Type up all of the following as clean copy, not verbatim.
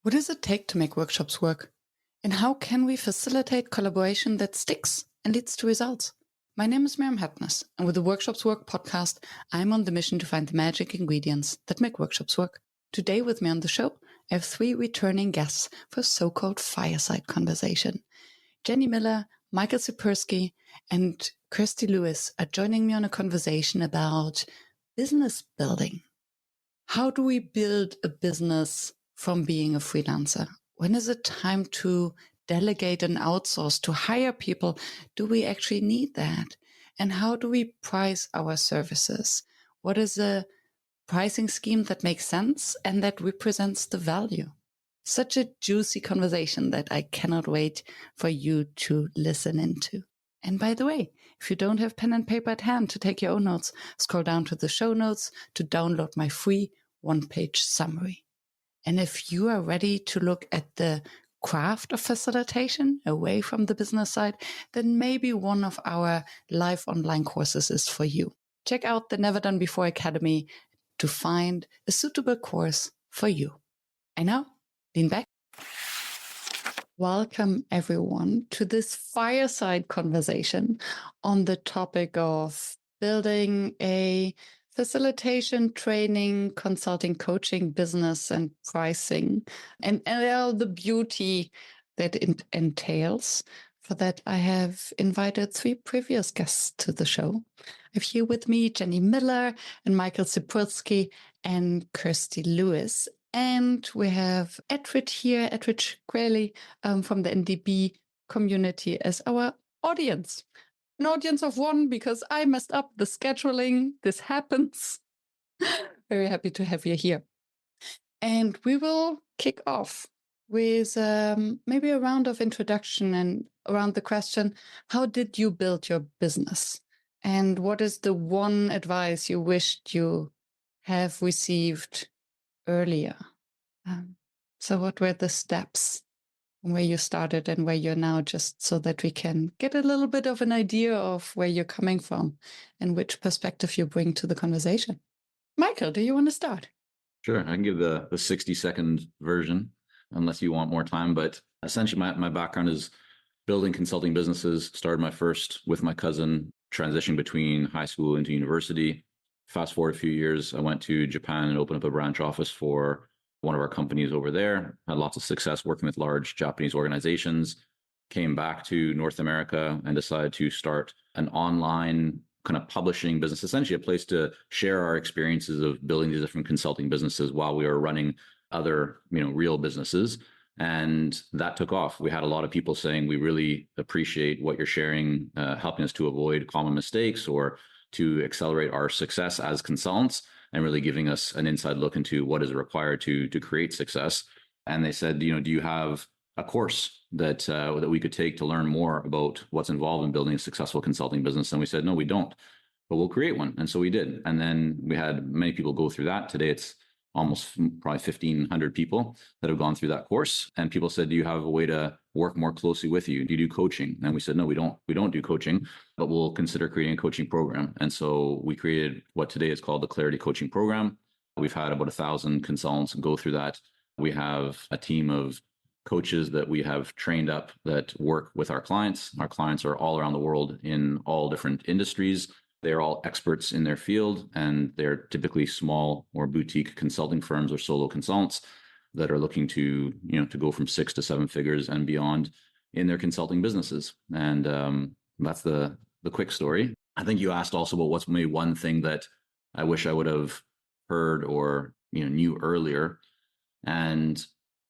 What does it take to make workshops work? And how can we facilitate collaboration that sticks and leads to results? My name is Miriam Hepnes, and with the Workshops Work podcast, I'm on the mission to find the magic ingredients that make workshops work. Today with me on the show, I have 3 returning guests for a so-called fireside conversation. Jenny Millar, Michael Zipursky, and Kirsty Lewis are joining me on a conversation about business building. How do we build a business from being a freelancer? When is it time to delegate and outsource, to hire people? Do we actually need that? And how do we price our services? What is a pricing scheme that makes sense and that represents the value? Such a juicy conversation that I cannot wait for you to listen into. And by the way, if you don't have pen and paper at hand to take your own notes, scroll down to the show notes to download my free one-page summary. And if you are ready to look at the craft of facilitation away from the business side, then maybe one of our live online courses is for you. Check out the Never Done Before Academy to find a suitable course for you. And now, lean back. Welcome everyone to this fireside conversation on the topic of building a facilitation, training, consulting, coaching, business, and pricing, and all the beauty that it entails. For that, I have invited 3 previous guests to the show. I have here with me Jenny Millar and Michael Zipursky and Kirsty Lewis. And we have Edward here, Edward Graley from the NDB community as our audience. An audience of 1 because I messed up the scheduling. This happens. Very happy to have you here. And we will kick off with maybe a round of introduction and around the question, how did you build your business? And what is the one advice you wished you have received earlier? So what were the steps where you started and where you're now, just so that we can get a little bit of an idea of where you're coming from and which perspective you bring to the conversation? Michael, do you want to start? Sure. I can give the 60-second version unless you want more time. But essentially, my background is building consulting businesses. Started my first with my cousin, transitioning between high school into university. Fast forward a few years, I went to Japan and opened up a branch office for one of our companies over there. Had lots of success working with large Japanese organizations. Came back to North America and decided to start an online kind of publishing business, essentially a place to share our experiences of building these different consulting businesses while we were running other, real businesses. And that took off. We had a lot of people saying, we really appreciate what you're sharing, helping us to avoid common mistakes or to accelerate our success as consultants, and really giving us an inside look into what is required to create success. And they said, do you have a course that we could take to learn more about what's involved in building a successful consulting business? And we said, no, we don't, but we'll create one. And so we did. And then we had many people go through that. Today, it's almost probably 1,500 people that have gone through that course. And people said, do you have a way to work more closely with you? Do you do coaching? And we said, no, we don't do coaching, but we'll consider creating a coaching program. And so we created what today is called the Clarity Coaching Program. We've had about 1,000 consultants go through that. We have a team of coaches that we have trained up that work with our clients. Our clients are all around the world in all different industries. They're all experts in their field, and they're typically small or boutique consulting firms or solo consultants that are looking to, to go from 6 to 7 figures and beyond in their consulting businesses. And that's the quick story. I think you asked also about what's maybe one thing that I wish I would have heard or knew earlier. And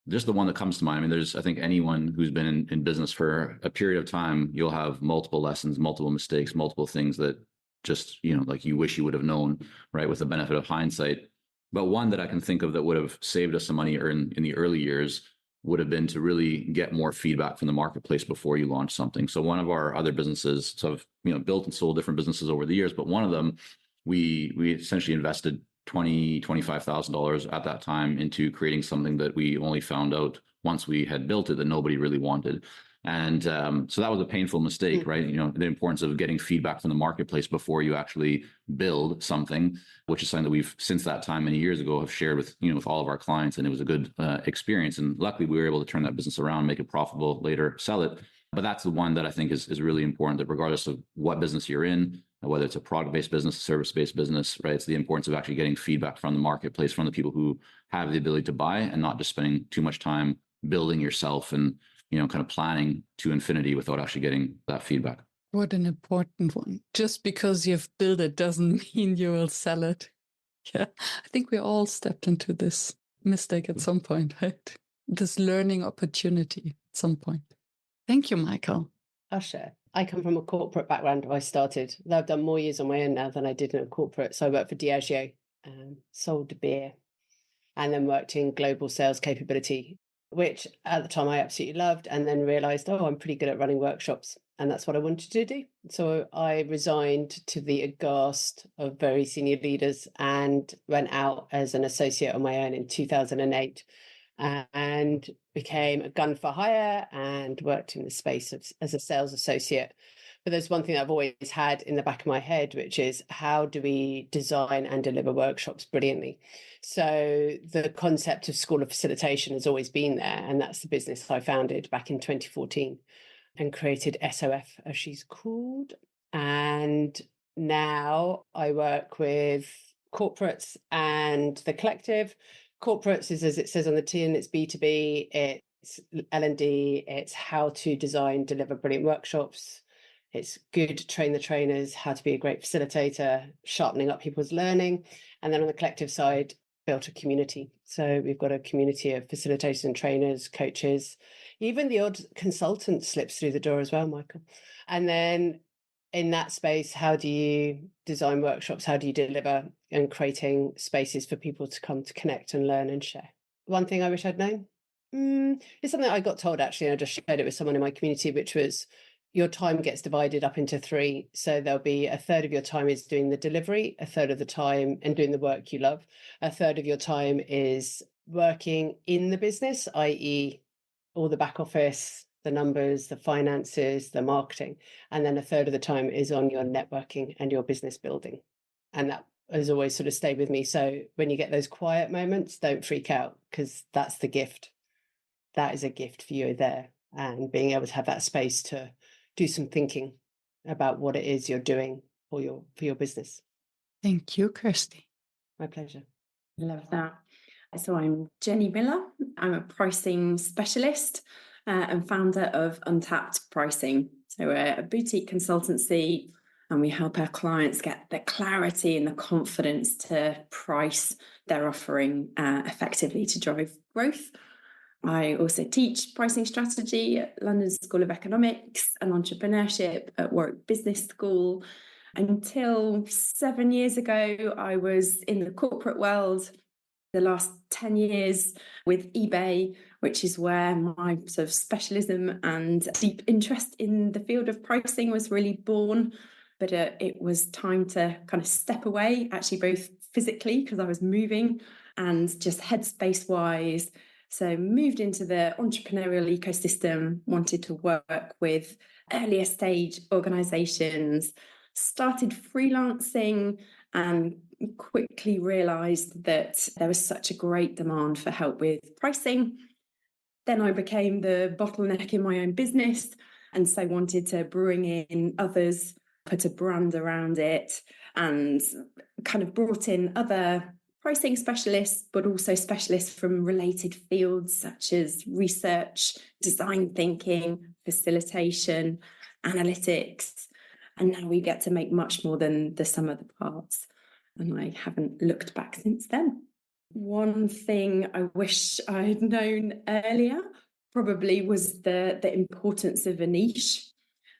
just the one that comes to mind. I mean, I think anyone who's been in business for a period of time, you'll have multiple lessons, multiple mistakes, multiple things that just, like you wish you would have known, right, with the benefit of hindsight. But one that I can think of that would have saved us some money in the early years would have been to really get more feedback from the marketplace before you launch something. So one of our other businesses, so I've built and sold different businesses over the years, but one of them, we essentially invested $25,000 at that time into creating something that we only found out once we had built it that nobody really wanted. And so that was a painful mistake, right? The importance of getting feedback from the marketplace before you actually build something, which is something that we've since that time many years ago have shared with, with all of our clients. And it was a good experience. And luckily we were able to turn that business around, make it profitable, later sell it. But that's the one that I think is really important, that regardless of what business you're in, whether it's a product-based business, service-based business, right? It's the importance of actually getting feedback from the marketplace, from the people who have the ability to buy, and not just spending too much time building yourself and kind of planning to infinity without actually getting that feedback. What an important one. Just because you've built it doesn't mean you will sell it. Yeah, I think we all stepped into this mistake at some point, right? This learning opportunity at some point. Thank you, Michael. I'll share. I come from a corporate background. I started, though I've done more years on my own now than I did in a corporate. So I worked for Diageo, sold beer, and then worked in global sales capability, which at the time I absolutely loved, and then realized, I'm pretty good at running workshops. And that's what I wanted to do. So I resigned, to the aghast of very senior leaders, and went out as an associate on my own in 2008. And became a gun for hire and worked in the space as a sales associate. But there's one thing that I've always had in the back of my head, which is, how do we design and deliver workshops brilliantly? So the concept of School of Facilitation has always been there. And that's the business I founded back in 2014 and created SOF, as she's called. And now I work with corporates and the collective. Corporates is, as it says on the tin, it's B2B, it's L&D, it's how to design, deliver brilliant workshops. It's good to train the trainers, how to be a great facilitator, sharpening up people's learning. And then on the collective side, built a community. So we've got a community of facilitators and trainers, coaches, even the odd consultant slips through the door as well, Michael. And then in that space, how do you design workshops? How do you deliver, and creating spaces for people to come to connect and learn and share? One thing I wish I'd known is something I got told, actually, and I just shared it with someone in my community, which was, your time gets divided up into 3. So there'll be a third of your time is doing the delivery, a third of the time and doing the work you love. A third of your time is working in the business, i.e. all the back office, the numbers, the finances, the marketing. And then a third of the time is on your networking and your business building. And that has always sort of stayed with me. So when you get those quiet moments, don't freak out, because that's the gift. That is a gift for you there. And being able to have that space to do some thinking about what it is you're doing for your business. Thank you, Kirsty. My pleasure. Love that. So I'm Jenny Millar. I'm a pricing specialist and founder of Untapped Pricing. So we're a boutique consultancy, and we help our clients get the clarity and the confidence to price their offering effectively to drive growth. I also teach pricing strategy at London School of Economics and entrepreneurship at Warwick Business School. Until 7 years ago, I was in the corporate world. The last 10 years with eBay, which is where my sort of specialism and deep interest in the field of pricing was really born. But it was time to kind of step away, actually both physically, because I was moving, and just headspace wise. So moved into the entrepreneurial ecosystem, wanted to work with earlier stage organizations, started freelancing, and quickly realized that there was such a great demand for help with pricing. Then I became the bottleneck in my own business, and so wanted to bring in others, put a brand around it, and kind of brought in other pricing specialists, but also specialists from related fields such as research, design thinking, facilitation, analytics. And now we get to make much more than the sum of the parts. And I haven't looked back since then. One thing I wish I'd known earlier probably was the importance of a niche.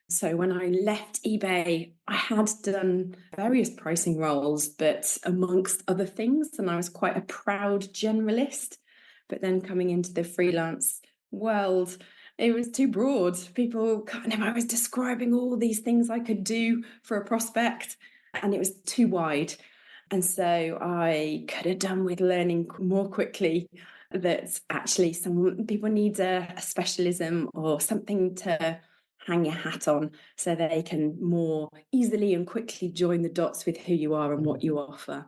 So when I left eBay, I had done various pricing roles, but amongst other things, and I was quite a proud generalist. But then coming into the freelance world, it was too broad. People I was describing all these things I could do for a prospect, and it was too wide. And so I could have done with learning more quickly that actually some people need a specialism or something to hang your hat on so they can more easily and quickly join the dots with who you are and what you offer.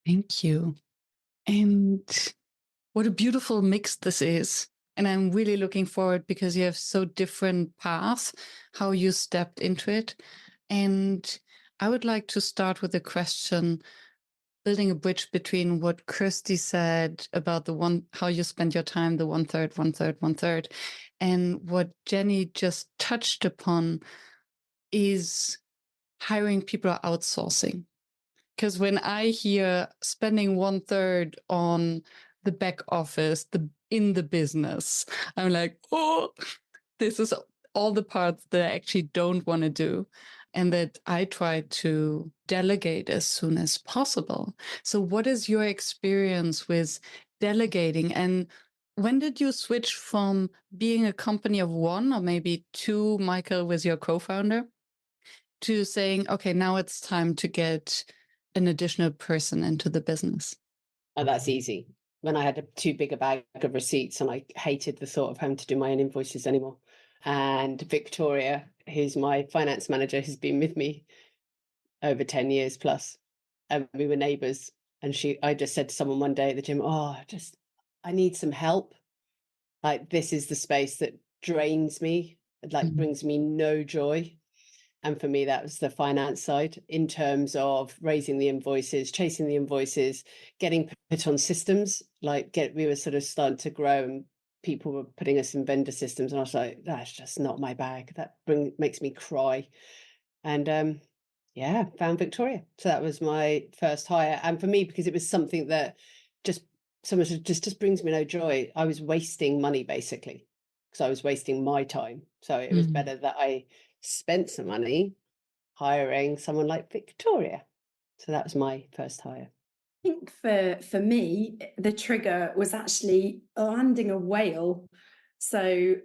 Thank you. And what a beautiful mix this is. And I'm really looking forward because you have so different paths, how you stepped into it. And I would like to start with a question, building a bridge between what Kirsty said about how you spend your time, the 1/3, 1/3, 1/3, and what Jenny just touched upon is hiring people or outsourcing. Because when I hear spending 1/3 on the back office, in the business, I'm like, oh, this is all the parts that I actually don't want to do, and that I try to delegate as soon as possible. So what is your experience with delegating? And when did you switch from being a company of one or maybe two, Michael, with your co-founder, to saying, okay, now it's time to get an additional person into the business? Oh, that's easy. When I had too big a bag of receipts and I hated the thought of having to do my own invoices anymore. And Victoria, who's my finance manager, has been with me over 10 years plus. And we were neighbours. And I just said to someone one day at the gym, I need some help. Like, this is the space that drains me, brings me no joy. And for me, that was the finance side in terms of raising the invoices, chasing the invoices, getting put on systems. We were sort of starting to grow and people were putting us in vendor systems. And I was like, that's just not my bag. That makes me cry. And found Victoria. So that was my first hire. And for me, because it was something that just brings me no joy. I was wasting money basically because I was wasting my time. So it was better that I spent some money hiring someone like Victoria. So that was my first hire. I think for me, the trigger was actually landing a whale. So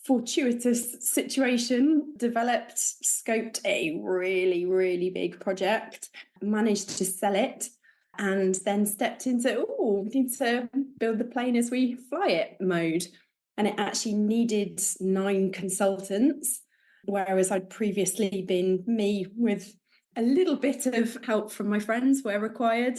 fortuitous situation, scoped a really, really big project, managed to sell it, and then stepped into, we need to build the plane as we fly it mode. And it actually needed 9 consultants, whereas I'd previously been me with a little bit of help from my friends where required.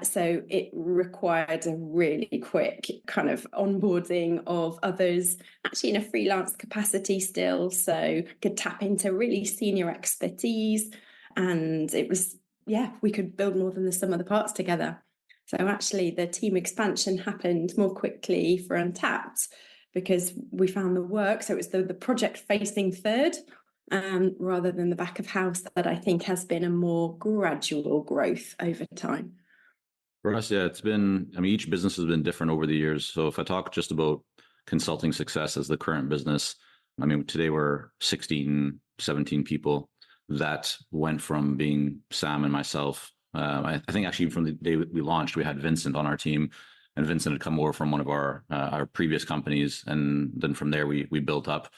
So it required a really quick kind of onboarding of others, actually in a freelance capacity still, so could tap into really senior expertise. And it was, we could build more than the sum of the parts together. So actually the team expansion happened more quickly for Untapped because we found the work. So it was the project facing third rather than the back of house that I think has been a more gradual growth over time. For us, it's been, each business has been different over the years. So if I talk just about consulting success as the current business, today we're 16, 17 people. That went from being Sam and myself. I think actually from the day we launched, we had Vincent on our team, and Vincent had come over from one of our previous companies. And then from there, we built up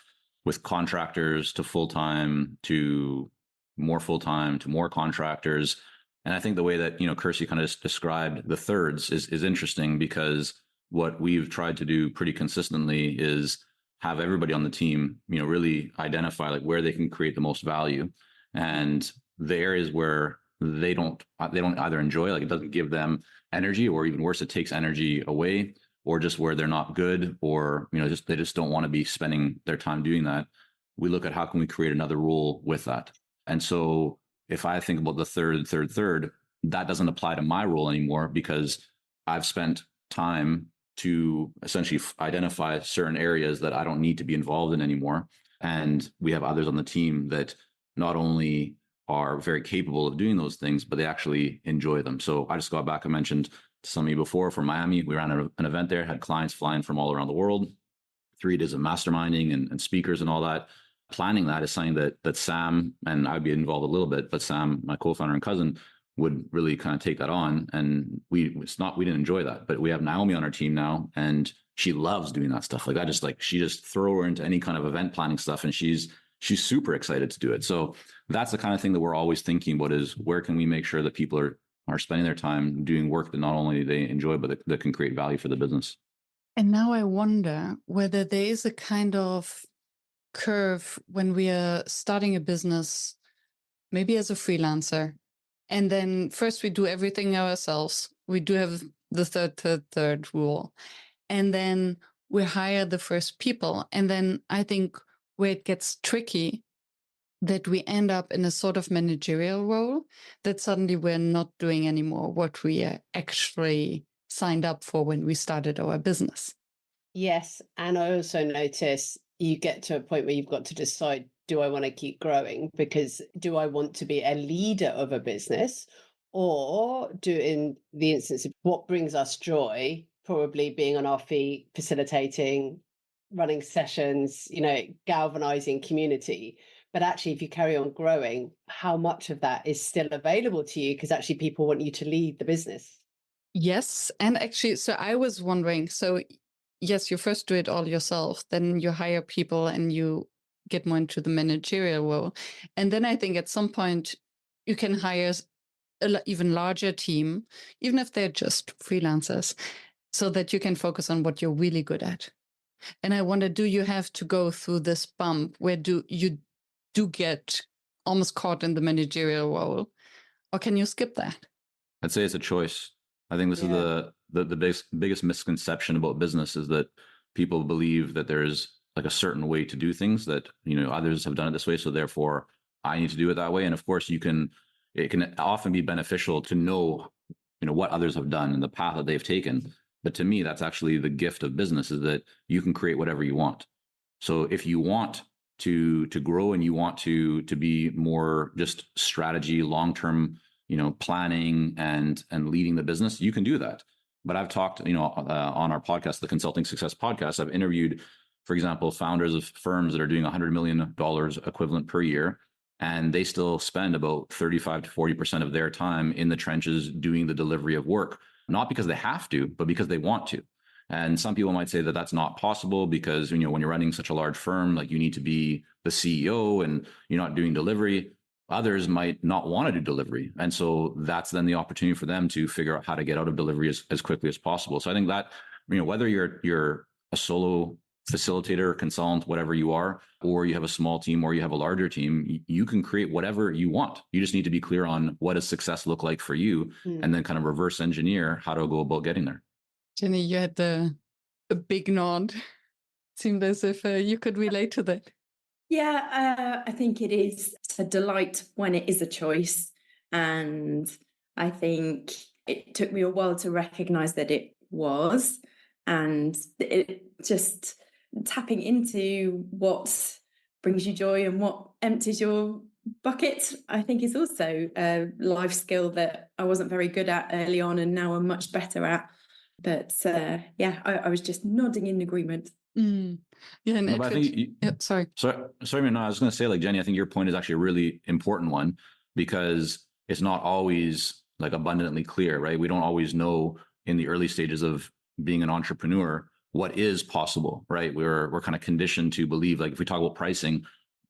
with contractors to full-time, to more full-time, to more contractors. And I think the way that, Kirsty kind of described the thirds is interesting, because what we've tried to do pretty consistently is have everybody on the team, really identify where they can create the most value, and the areas where they don't either enjoy, it doesn't give them energy, or even worse, it takes energy away, or just where they're not good, or they just don't want to be spending their time doing that. We look at how can we create another role with that. And so if I think about the third, that doesn't apply to my role anymore, because I've spent time to essentially identify certain areas that I don't need to be involved in anymore. And we have others on the team that not only are very capable of doing those things, but they actually enjoy them. So I just got back, I mentioned to some of you before, from Miami, we ran an event there, had clients flying from all around the world, 3 days of masterminding and speakers and all that. Planning that is something that Sam, and I'd be involved a little bit, but Sam, my co-founder and cousin, would really kind of take that on. And we didn't enjoy that, but we have Naomi on our team now, and she loves doing that stuff. She just throw her into any kind of event planning stuff, and she's super excited to do it. So that's the kind of thing that we're always thinking about, is where can we make sure that people are are spending their time doing work that not only they enjoy, but that can create value for the business. And now I wonder whether there is a kind of curve when we are starting a business, maybe as a freelancer. And then first we do everything ourselves. We do have the third rule. And then we hire the first people. And then I think where it gets tricky, that we end up in a sort of managerial role, that suddenly we're not doing anymore what we actually signed up for when we started our business. Yes. And I also notice you get to a point where you've got to decide, do I want to keep growing? Because do I want to be a leader of a business, or do, in the instance of what brings us joy, probably being on our feet, facilitating, running sessions, galvanizing community. But actually, if you carry on growing, how much of that is still available to you? Because actually people want you to lead the business. Yes. And actually, so I was wondering, so yes, you first do it all yourself, then you hire people and you get more into the managerial role. And then I think at some point you can hire an even larger team, even if they're just freelancers, so that you can focus on what you're really good at. And I wonder, do you have to go through this bump where you get almost caught in the managerial role, or can you skip that? I'd say it's a choice. I think this is the biggest misconception about business, is that people believe that there's like a certain way to do things, that, others have done it this way, so therefore I need to do it that way. And of course, it can often be beneficial to know, what others have done and the path that they've taken. But to me, that's actually the gift of business, is that you can create whatever you want. So if you want to grow and you want to be more just strategy, long-term, planning and leading the business, you can do that. But I've talked, on our podcast, the Consulting Success Podcast, I've interviewed, for example, founders of firms that are doing $100 million equivalent per year, and they still spend about 35 to 40% of their time in the trenches doing the delivery of work, not because they have to, but because they want to. And some people might say that that's not possible because, when you're running such a large firm, like, you need to be the CEO and you're not doing delivery. Others might not want to do delivery. And so that's then the opportunity for them to figure out how to get out of delivery as quickly as possible. So I think that, whether you're a solo facilitator, consultant, whatever you are, or you have a small team or you have a larger team, you can create whatever you want. You just need to be clear on what does success look like for you, and then kind of reverse engineer how to go about getting there. Jenny, you had a big nod. Seemed as if you could relate to that. Yeah, I think it is a delight when it is a choice. And I think it took me a while to recognize that it was. And it just tapping into what brings you joy and what empties your bucket, I think, is also a life skill that I wasn't very good at early on and now I'm much better at. But I was just nodding in agreement. Yeah, and I think sorry, no, I was going to say, like, Jenny, I think your point is actually a really important one, because it's not always like abundantly clear, right? We don't always know in the early stages of being an entrepreneur what is possible, right? We're kind of conditioned to believe, like, if we talk about pricing,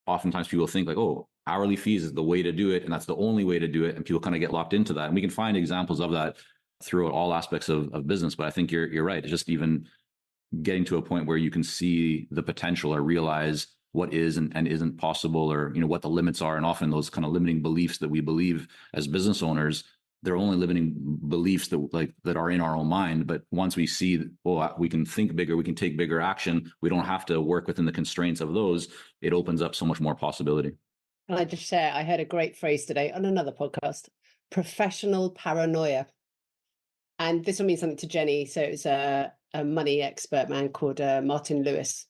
oftentimes people think like, oh, hourly fees is the way to do it, and that's the only way to do it, and people kind of get locked into that. And we can find examples of that throughout all aspects of business. But I think you're right. It's just even getting to a point where you can see the potential or realize what is and isn't possible, or, what the limits are. And often those kind of limiting beliefs that we believe as business owners, they're only limiting beliefs that are in our own mind. But once we see, we can think bigger, we can take bigger action, we don't have to work within the constraints of those, it opens up so much more possibility. And I just share, I heard a great phrase today on another podcast: professional paranoia. And this will mean something to Jenny. So it's a money expert man called Martin Lewis.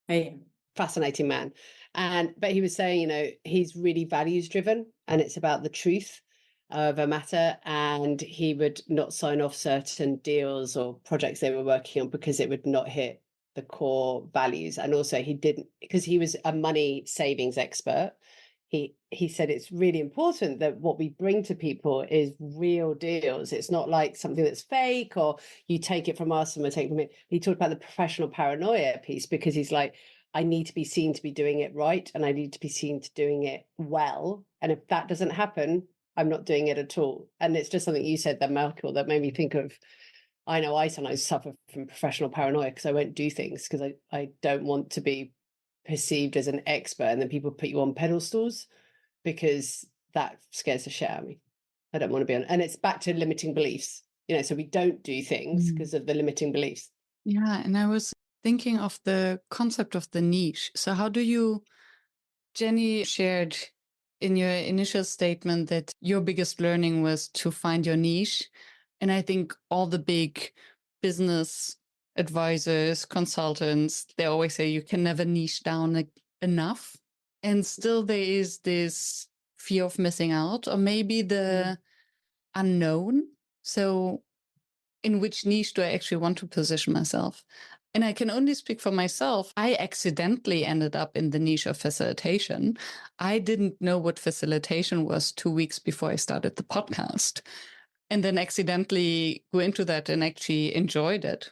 A fascinating man. But he was saying, he's really values driven, and it's about the truth of a matter. And he would not sign off certain deals or projects they were working on because it would not hit the core values. And also he didn't, because he was a money savings expert. He said it's really important that what we bring to people is real deals. It's not like something that's fake, or you take it from us and we're taking it. He talked about the professional paranoia piece, because he's like, I need to be seen to be doing it right, and I need to be seen to doing it well. And if that doesn't happen, I'm not doing it at all. And it's just something you said there, Michael, that made me think of, I know I sometimes suffer from professional paranoia because I won't do things because I don't want to be perceived as an expert, and then people put you on pedestals because that scares the shit out of me. I don't want to be on, and it's back to limiting beliefs, so we don't do things because of the limiting beliefs. Yeah, and I was thinking of the concept of the niche. So how do you, Jenny shared in your initial statement that your biggest learning was to find your niche. And I think all the big business advisors, consultants, they always say you can never niche down enough. And still there is this fear of missing out, or maybe the unknown. So in which niche do I actually want to position myself? And I can only speak for myself. I accidentally ended up in the niche of facilitation. I didn't know what facilitation was 2 weeks before I started the podcast, and then accidentally go into that and actually enjoyed it.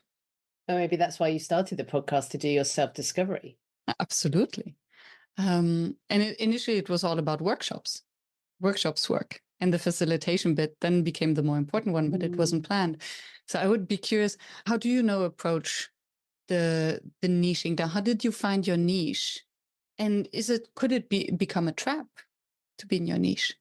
Or maybe that's why you started the podcast, to do your self-discovery. Absolutely. Initially it was all about workshops work. And the facilitation bit then became the more important one, but it wasn't planned. So I would be curious, how do you approach the niching down? How did you find your niche? And could it become a trap to be in your niche?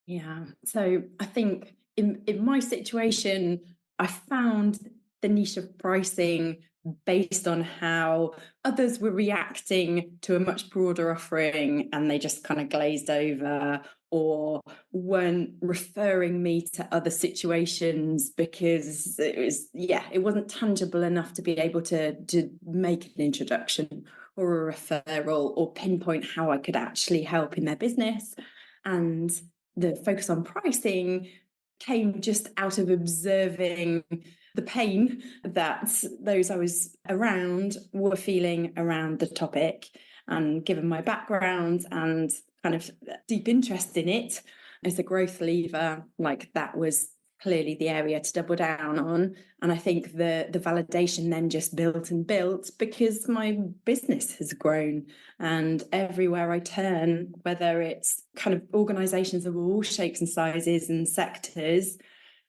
Yeah. So I think in my situation, I found the niche of pricing based on how others were reacting to a much broader offering, and they just kind of glazed over or weren't referring me to other situations because it wasn't tangible enough to be able to make an introduction or a referral or pinpoint how I could actually help in their business. And the focus on pricing came just out of observing the pain that those I was around were feeling around the topic. And given my background and kind of deep interest in it as a growth lever, like that was clearly the area to double down on. And I think the validation then just built and built because my business has grown, and everywhere I turn, whether it's kind of organizations of all shapes and sizes and sectors,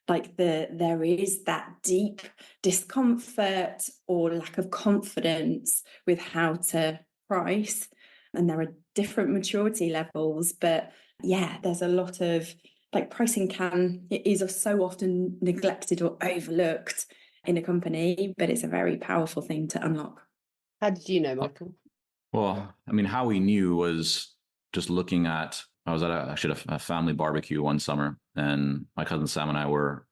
like there is that deep discomfort or lack of confidence with how to price. And there are different maturity levels, but yeah, there's a lot of pricing is so often neglected or overlooked in a company, but it's a very powerful thing to unlock. How did you know, Michael? Well, I mean, how we knew was just looking at, I was at a family barbecue one summer, and my cousin Sam and I were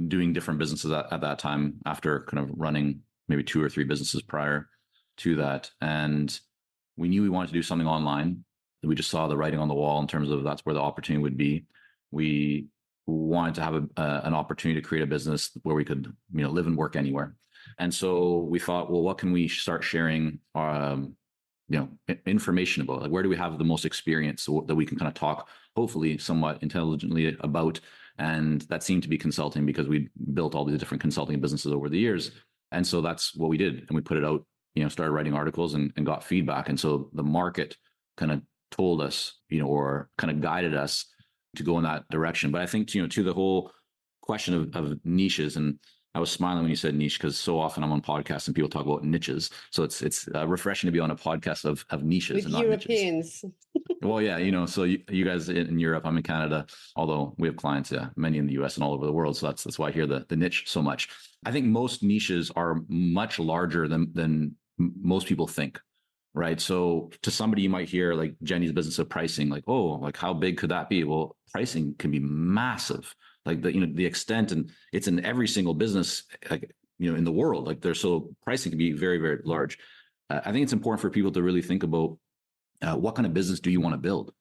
doing different businesses at that time after kind of running maybe 2 or 3 businesses prior to that. And we knew we wanted to do something online. We just saw the writing on the wall in terms of that's where the opportunity would be. We wanted to have an opportunity to create a business where we could, live and work anywhere. And so we thought, well, what can we start sharing, information about? Like, where do we have the most experience so that we can kind of talk, hopefully somewhat intelligently about? And that seemed to be consulting, because we built all these different consulting businesses over the years. And so that's what we did. And we put it out, started writing articles and got feedback. And so the market kind of told us, or kind of guided us to go in that direction. But I think, to the whole question of niches, and I was smiling when you said niche, because so often I'm on podcasts and people talk about niches. So it's refreshing to be on a podcast of niches with and not Europeans. Niches. Well, yeah, so you guys in Europe, I'm in Canada, although we have clients, many in the US and all over the world. So that's why I hear the niche so much. I think most niches are much larger than most people think. Right. So to somebody, you might hear like Jenny's business of pricing, like, oh, like how big could that be? Well, pricing can be massive, like the extent, and it's in every single business, like, in the world, like so pricing can be very, very large. I think it's important for people to really think about what kind of business do you want to build,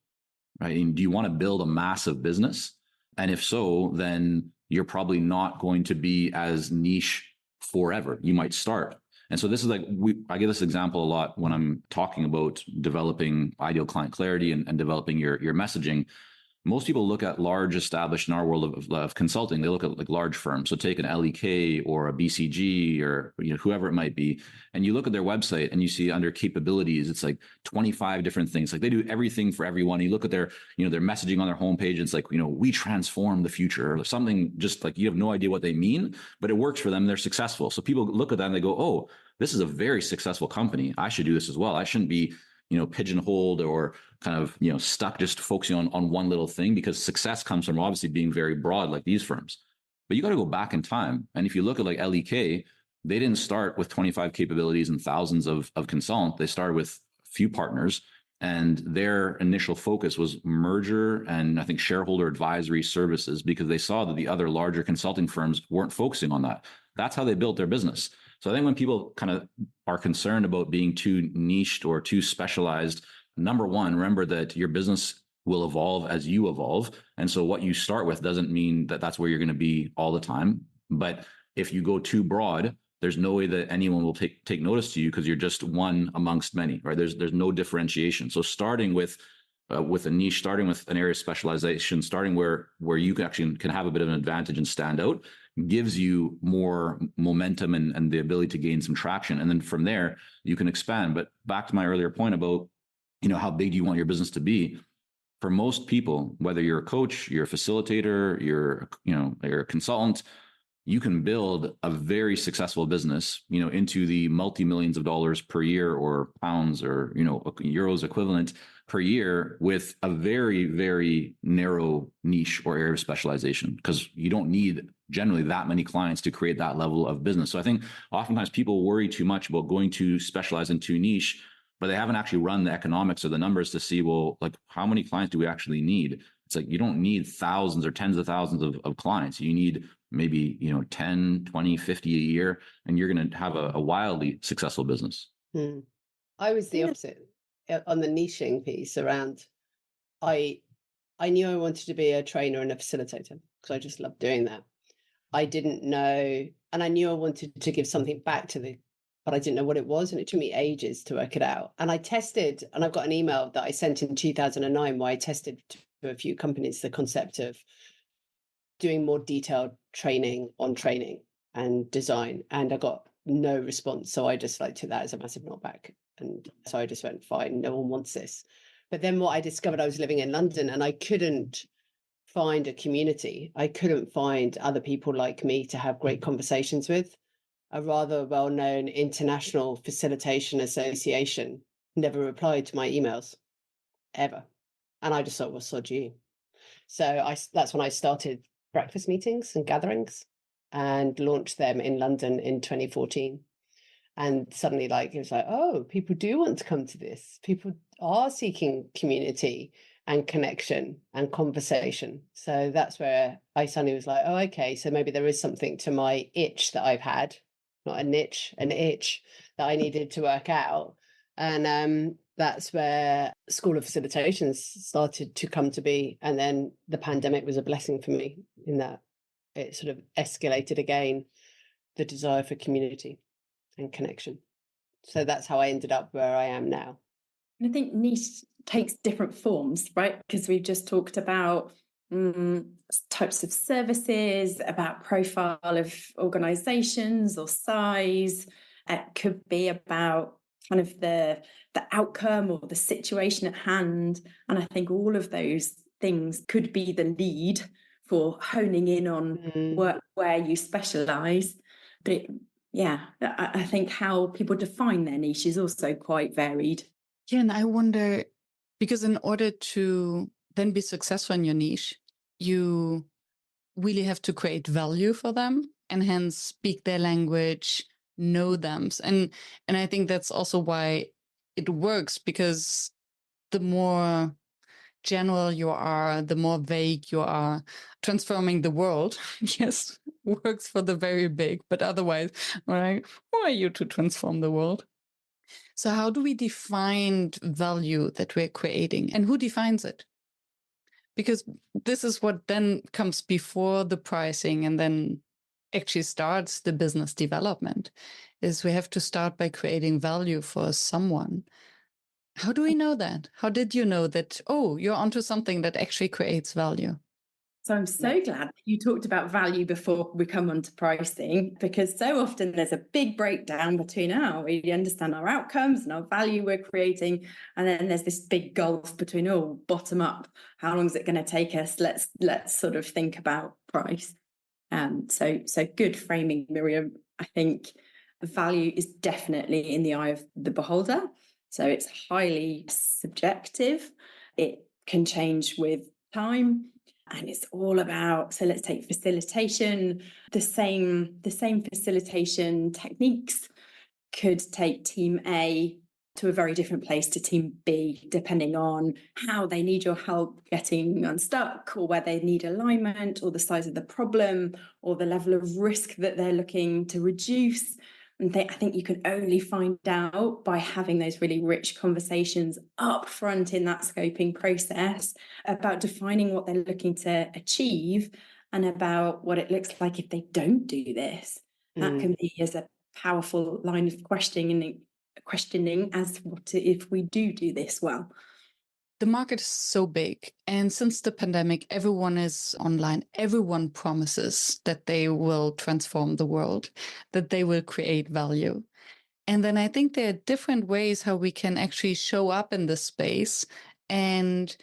right? And do you want to build a massive business? And if so, then you're probably not going to be as niche forever. You might start. And so this is I give this example a lot when I'm talking about developing ideal client clarity and developing your messaging. most people look at large established in our world of consulting. They look at like large firms. So take an LEK or a BCG or whoever it might be, and you look at their website and you see under capabilities, it's like 25 different things. Like they do everything for everyone. You look at their their messaging on their homepage. It's like we transform the future or something. Just like you have no idea what they mean, but it works for them. They're successful. So people look at that and they go, oh, this is a very successful company. I should do this as well. I shouldn't be pigeonholed or kind of, stuck just focusing on one little thing, because success comes from obviously being very broad like these firms. But you got to go back in time. And if you look at like LEK, they didn't start with 25 capabilities and thousands of consultants. They started with a few partners, and their initial focus was merger and I think shareholder advisory services, because they saw that the other larger consulting firms weren't focusing on that. That's how they built their business. So I think when people kind of are concerned about being too niched or too specialized, number one, remember that your business will evolve as you evolve. And so what you start with doesn't mean that that's where you're going to be all the time. But if you go too broad, there's no way that anyone will take notice to you, because you're just one amongst many, right? There's no differentiation. So starting with a niche, starting with an area of specialization, starting where you can have a bit of an advantage and stand out, gives you more momentum and the ability to gain some traction. And then from there, you can expand. But back to my earlier point about, how big do you want your business to be? For most people, whether you're a coach, you're a facilitator, you're a consultant, you can build a very successful business, into the multi-millions of dollars per year or pounds or, euros equivalent per year with a very, very narrow niche or area of specialization, because you don't need generally that many clients to create that level of business. So I think oftentimes people worry too much about going to specialize in too niche, but they haven't actually run the economics or the numbers to see, well, like how many clients do we actually need? It's like, you don't need thousands or tens of thousands of clients. You need maybe, 10, 20, 50 a year, and you're going to have a wildly successful business. I was the opposite on the niching piece around. I knew I wanted to be a trainer and a facilitator because I just loved doing that. I didn't know, and I knew I wanted to give something back but I didn't know what it was, and it took me ages to work it out. And I tested, and I've got an email that I sent in 2009 where I tested to a few companies the concept of doing more detailed training on training and design, and I got no response. So I just took that as a massive knockback, and so I just went, fine, no one wants this. But then what I discovered, I was living in London and I couldn't find a community. I couldn't find other people like me to have great conversations with. A rather well-known international facilitation association never replied to my emails ever, and I just thought, well, sod you. So that's when I started breakfast meetings and gatherings and launched them in London in 2014. And suddenly it was oh, people do want to come to this. People are seeking community and connection and conversation. So that's where I suddenly was oh, okay, so maybe there is something to my itch that I've had, not a niche, an itch that I needed to work out. And that's where School of Facilitation started to come to be. And then the pandemic was a blessing for me in that it sort of escalated again the desire for community and connection. So that's how I ended up where I am now. I think niche takes different forms, right? Because we've just talked about types of services, about profile of organizations or size. It could be about kind of the outcome or the situation at hand. And I think all of those things could be the lead for honing in on work where you specialize. But I think how people define their niche is also quite varied. Yeah, and I wonder, because in order to then be successful in your niche, you really have to create value for them and hence speak their language, know them. And I think that's also why it works, because the more general you are, the more vague you are. Transforming the world, yes, works for the very big, but otherwise, who are you to transform the world? So how do we define value that we're creating, and who defines it? Because this is what then comes before the pricing and then actually starts the business development, is we have to start by creating value for someone. How do we know that? How did you know that, oh, you're onto something that actually creates value? So I'm so glad that you talked about value before we come on to pricing, because so often there's a big breakdown between, we understand our outcomes and our value we're creating. And then there's this big gulf between, bottom up, how long is it going to take us? Let's sort of think about price. So good framing, Miriam. I think value is definitely in the eye of the beholder. So it's highly subjective. It can change with time. And it's all about, so let's take facilitation. The same facilitation techniques could take team A to a very different place to team B, depending on how they need your help getting unstuck, or where they need alignment, or the size of the problem, or the level of risk that they're looking to reduce. And I think you can only find out by having those really rich conversations up front in that scoping process about defining what they're looking to achieve and about what it looks like if they don't do this. That can be as a powerful line of questioning as what if we do this well. The market is so big. And since the pandemic, everyone is online. Everyone promises that they will transform the world, that they will create value. And then I think there are different ways how we can actually show up in this space and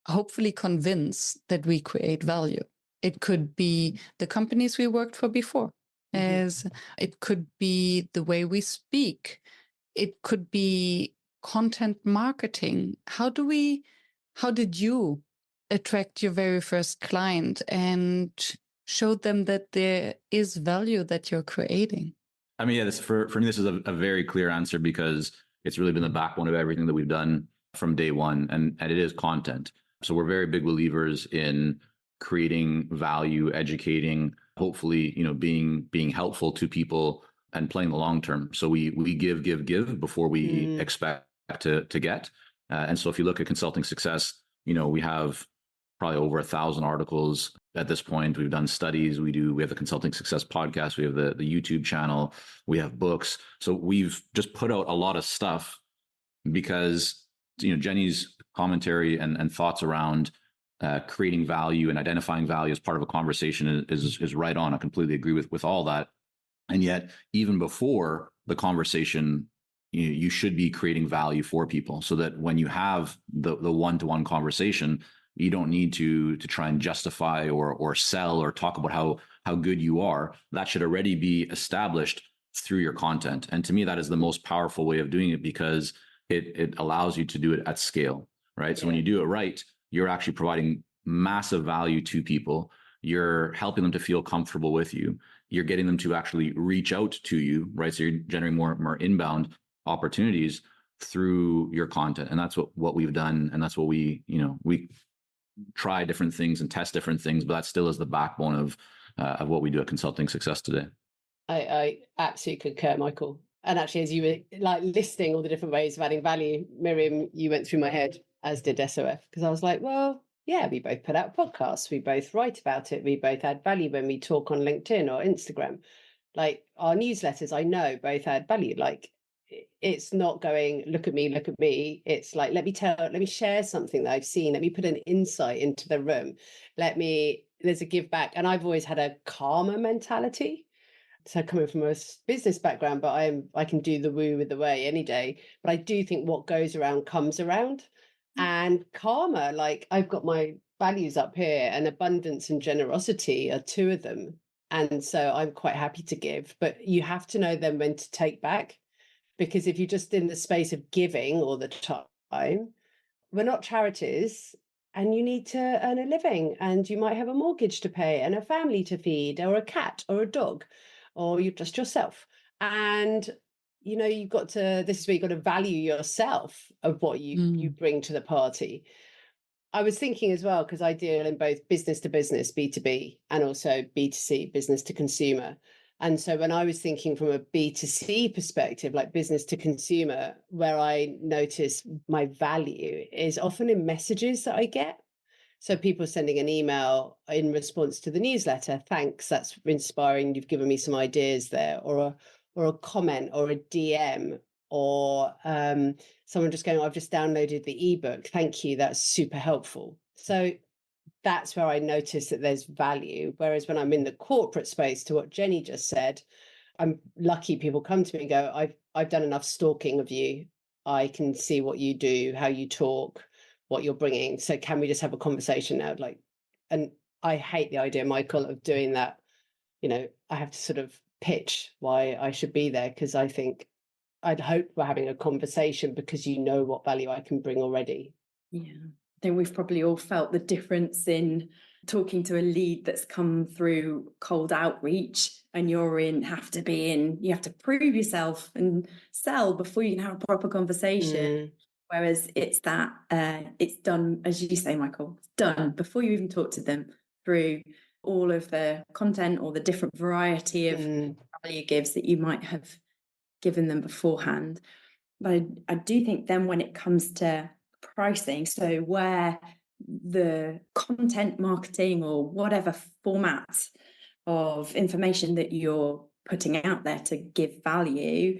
hopefully convince that we create value. It could be the companies we worked for before, as it could be the way we speak. It could be content marketing. How did you attract your very first client and show them that there is value that you're creating? I mean, yeah, for me, this is a very clear answer, because it's really been the backbone of everything that we've done from day one. And it is content. So we're very big believers in creating value, educating, hopefully, being helpful to people and playing the long term. So we give before we expect to get. And so if you look at consulting success, we have probably over 1,000 articles at this point. We've done studies. We have the Consulting Success podcast. We have the YouTube channel. We have books. So we've just put out a lot of stuff because, Jenny's commentary and thoughts around creating value and identifying value as part of a conversation is right on. I completely agree with all that. And yet, even before the conversation, you should be creating value for people, so that when you have the one-to-one conversation, you don't need to try and justify or sell or talk about how good you are. That should already be established through your content. And to me, that is the most powerful way of doing it, because it allows you to do it at scale, right? Yeah. So when you do it right, you're actually providing massive value to people. You're helping them to feel comfortable with you. You're getting them to actually reach out to you, right? So you're generating more inbound opportunities through your content. And that's what we've done. And that's what we try different things and test different things, but that still is the backbone of what we do at Consulting Success today. I absolutely concur, Michael. And actually, as you were listing all the different ways of adding value, Miriam, you went through my head, as did SOF, because I was like, well, yeah, we both put out podcasts, we both write about it, we both add value when we talk on LinkedIn or Instagram. Like our newsletters, I know both add value. Like it's not going, look at me. It's like, let me share something that I've seen. Let me put an insight into the room. There's a give back. And I've always had a karma mentality. So coming from a business background, but I can do the woo with the way any day. But I do think what goes around comes around. And karma, like I've got my values up here, and abundance and generosity are two of them. And so I'm quite happy to give, but you have to know then when to take back. Because if you're just in the space of giving all the time, we're not charities, and you need to earn a living, and you might have a mortgage to pay and a family to feed, or a cat or a dog, or you're just yourself. And, this is where you've got to value yourself of what you bring to the party. I was thinking as well, because I deal in both business to business, B2B, and also B2C, business to consumer. And so when I was thinking from a B2C perspective, like business to consumer, where I notice my value is often in messages that I get. So people sending an email in response to the newsletter, thanks, that's inspiring, you've given me some ideas there, or a comment or a DM or someone just going, I've just downloaded the ebook. Thank you. That's super helpful. So that's where I notice that there's value. Whereas when I'm in the corporate space, to what Jenny just said, I'm lucky people come to me and go, I've done enough stalking of you. I can see what you do, how you talk, what you're bringing. So can we just have a conversation now? And I hate the idea, Michael, of doing that. I have to sort of pitch why I should be there, because I think I'd hope we're having a conversation because you know what value I can bring already. Yeah, I think we've probably all felt the difference in talking to a lead that's come through cold outreach, and you have to prove yourself and sell before you can have a proper conversation. Whereas it's done, as you say, Michael, it's done before you even talk to them, through all of the content or the different variety of value gives that you might have given them beforehand. But I do think then when it comes to pricing, so where the content marketing or whatever format of information that you're putting out there to give value,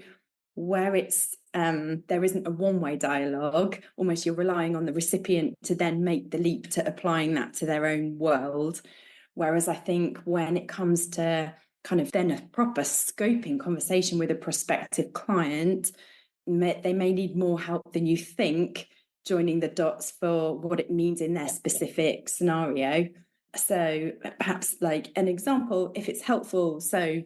where it's there isn't a one-way dialogue, almost you're relying on the recipient to then make the leap to applying that to their own world. Whereas I think when it comes to kind of then a proper scoping conversation with a prospective client, they may need more help than you think joining the dots for what it means in their specific scenario. So perhaps like an example, if it's helpful, so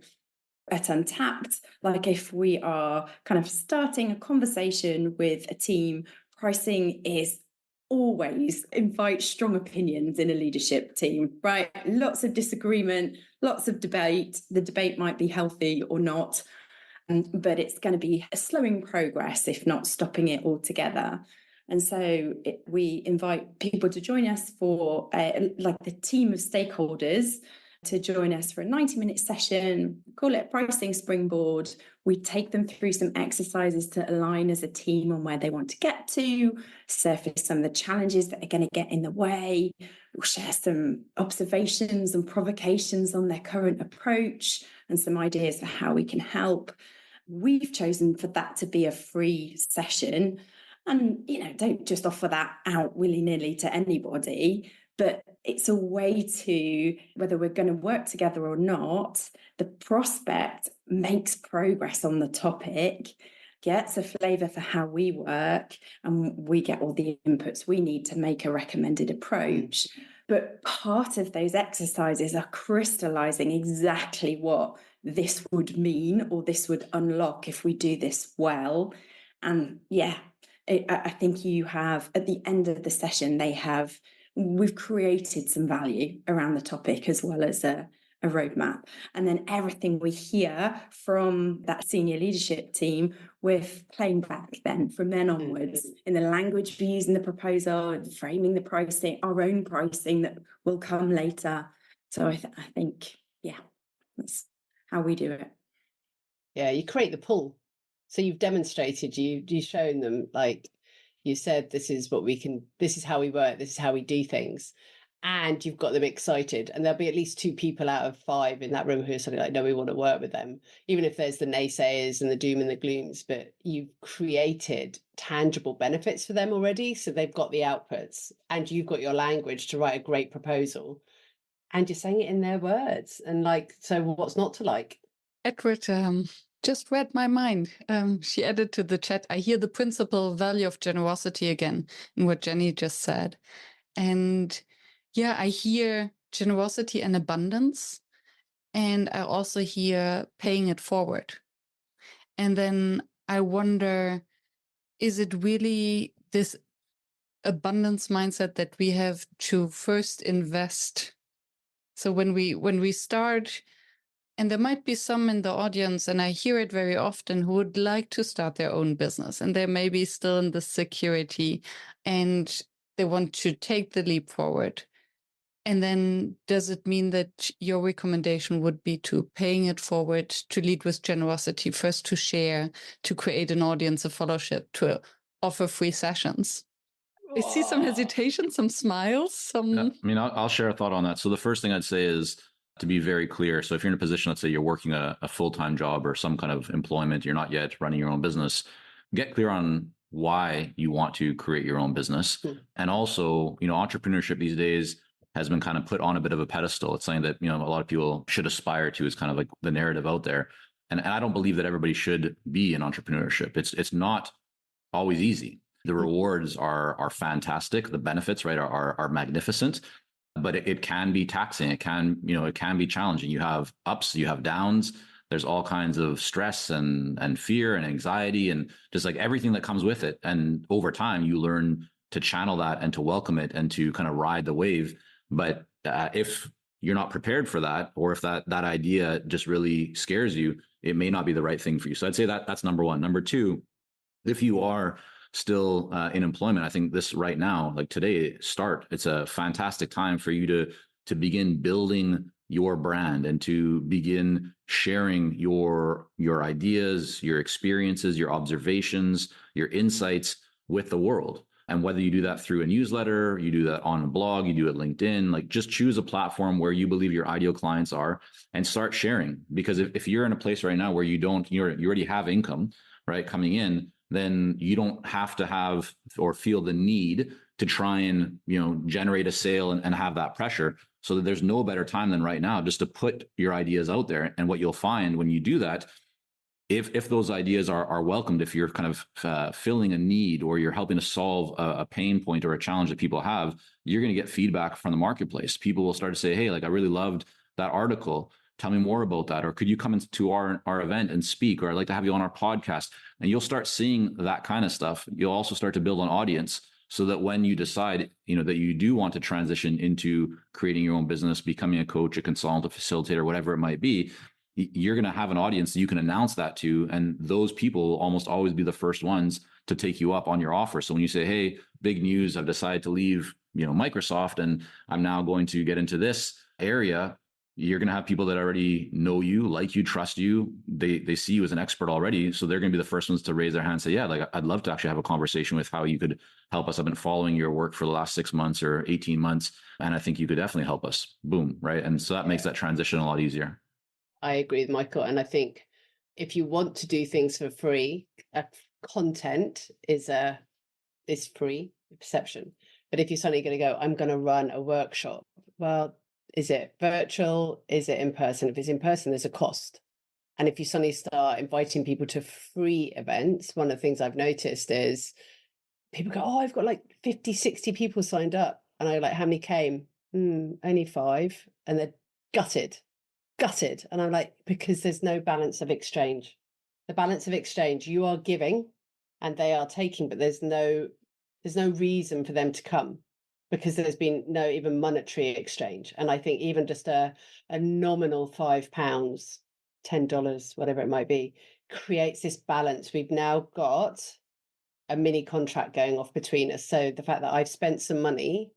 at Untapped, like if we are kind of starting a conversation with a team, pricing is always invite strong opinions in a leadership team, right? Lots of disagreement, lots of debate. The debate might be healthy or not, but it's going to be a slowing progress, if not stopping it altogether. And so we invite people to join us for like the team of stakeholders to join us for a 90-minute session, call it pricing springboard. We take them through some exercises to align as a team on where they want to get to, surface some of the challenges that are going to get in the way. We'll share some observations and provocations on their current approach and some ideas for how we can help. We've chosen for that to be a free session. And, don't just offer that out willy-nilly to anybody, but it's a way to, whether we're going to work together or not, the prospect makes progress on the topic, gets a flavour for how we work, and we get all the inputs we need to make a recommended approach. But part of those exercises are crystallising exactly what this would mean or this would unlock if we do this well. And I think you have, at the end of the session, we've created some value around the topic as well as a roadmap. And then everything we hear from that senior leadership team, we're playing back then from then onwards in the language we use in the proposal and framing the pricing, our own pricing that will come later. So I think, that's how we do it. Yeah, you create the pull. So you've demonstrated, you've shown them, like you said, this is what we can, this is how we work, this is how we do things. And you've got them excited. And there'll be at least 2 people out of 5 in that room who are suddenly like, no, we want to work with them. Even if there's the naysayers and the doom and the glooms, but you've created tangible benefits for them already. So they've got the outputs and you've got your language to write a great proposal. And you're saying it in their words. And so what's not to like? Edward just read my mind. She added to the chat, I hear the principal value of generosity again in what Jenny just said. And I hear generosity and abundance. And I also hear paying it forward. And then I wonder, is it really this abundance mindset that we have to first invest? So when we start, and there might be some in the audience, and I hear it very often, who would like to start their own business, and they may be still in the security, and they want to take the leap forward. And then does it mean that your recommendation would be to paying it forward, to lead with generosity, first to share, to create an audience, a followership, to offer free sessions? I see some hesitation, some smiles, I'll share a thought on that. So the first thing I'd say is to be very clear. So if you're in a position, let's say you're working a full-time job or some kind of employment, you're not yet running your own business, get clear on why you want to create your own business. And also, entrepreneurship these days has been kind of put on a bit of a pedestal. It's something that, a lot of people should aspire to, is kind of like the narrative out there. And I don't believe that everybody should be in entrepreneurship. It's not always easy. The rewards are fantastic. The benefits, right, are magnificent, but it can be taxing. It can be challenging. You have ups, you have downs. There's all kinds of stress and fear and anxiety and just like everything that comes with it. And over time, you learn to channel that and to welcome it and to kind of ride the wave. But if you're not prepared for that, or if that idea just really scares you, it may not be the right thing for you. So I'd say that's number one. Number two, if you are still in employment, I think this right now, like today, it's a fantastic time for you to begin building your brand and to begin sharing your ideas, your experiences, your observations, your insights with the world. And whether you do that through a newsletter, you do that on a blog, you do it LinkedIn, like just choose a platform where you believe your ideal clients are and start sharing. Because if you're in a place right now where you already have income, right, coming in, then you don't have to have or feel the need to try and, generate a sale and have that pressure. So that there's no better time than right now just to put your ideas out there. And what you'll find when you do that, if those ideas are welcomed, if you're kind of filling a need or you're helping to solve a pain point or a challenge that people have, you're going to get feedback from the marketplace. People will start to say, hey, like, I really loved that article. Tell me more about that. Or could you come into our event and speak? Or I'd like to have you on our podcast. And you'll start seeing that kind of stuff. You'll also start to build an audience so that when you decide, that you do want to transition into creating your own business, becoming a coach, a consultant, a facilitator, whatever it might be, you're going to have an audience that you can announce that to. And those people will almost always be the first ones to take you up on your offer. So when you say, hey, big news, I've decided to leave, Microsoft, and I'm now going to get into this area, you're going to have people that already know you, like you, trust you. They see you as an expert already. So they're going to be the first ones to raise their hand and say, yeah, like, I'd love to actually have a conversation with how you could help us. I've been following your work for the last 6 months or 18 months, and I think you could definitely help us. Boom. Right. And so that makes that transition a lot easier. I agree with Michael. And I think if you want to do things for free, content is free perception. But if you're suddenly going to go, I'm going to run a workshop, well, is it virtual? Is it in person? If it's in person, there's a cost. And if you suddenly start inviting people to free events, one of the things I've noticed is people go, oh, I've got like 50, 60 people signed up. And I like, how many came? Only 5. And they're gutted. And I'm like, because there's no balance of exchange. The balance of exchange, you are giving and they are taking, but there's no reason for them to come, because there's been no even monetary exchange. And I think even just a nominal £5, $10, whatever it might be, creates this balance. We've now got a mini contract going off between us. So the fact that I've spent some money,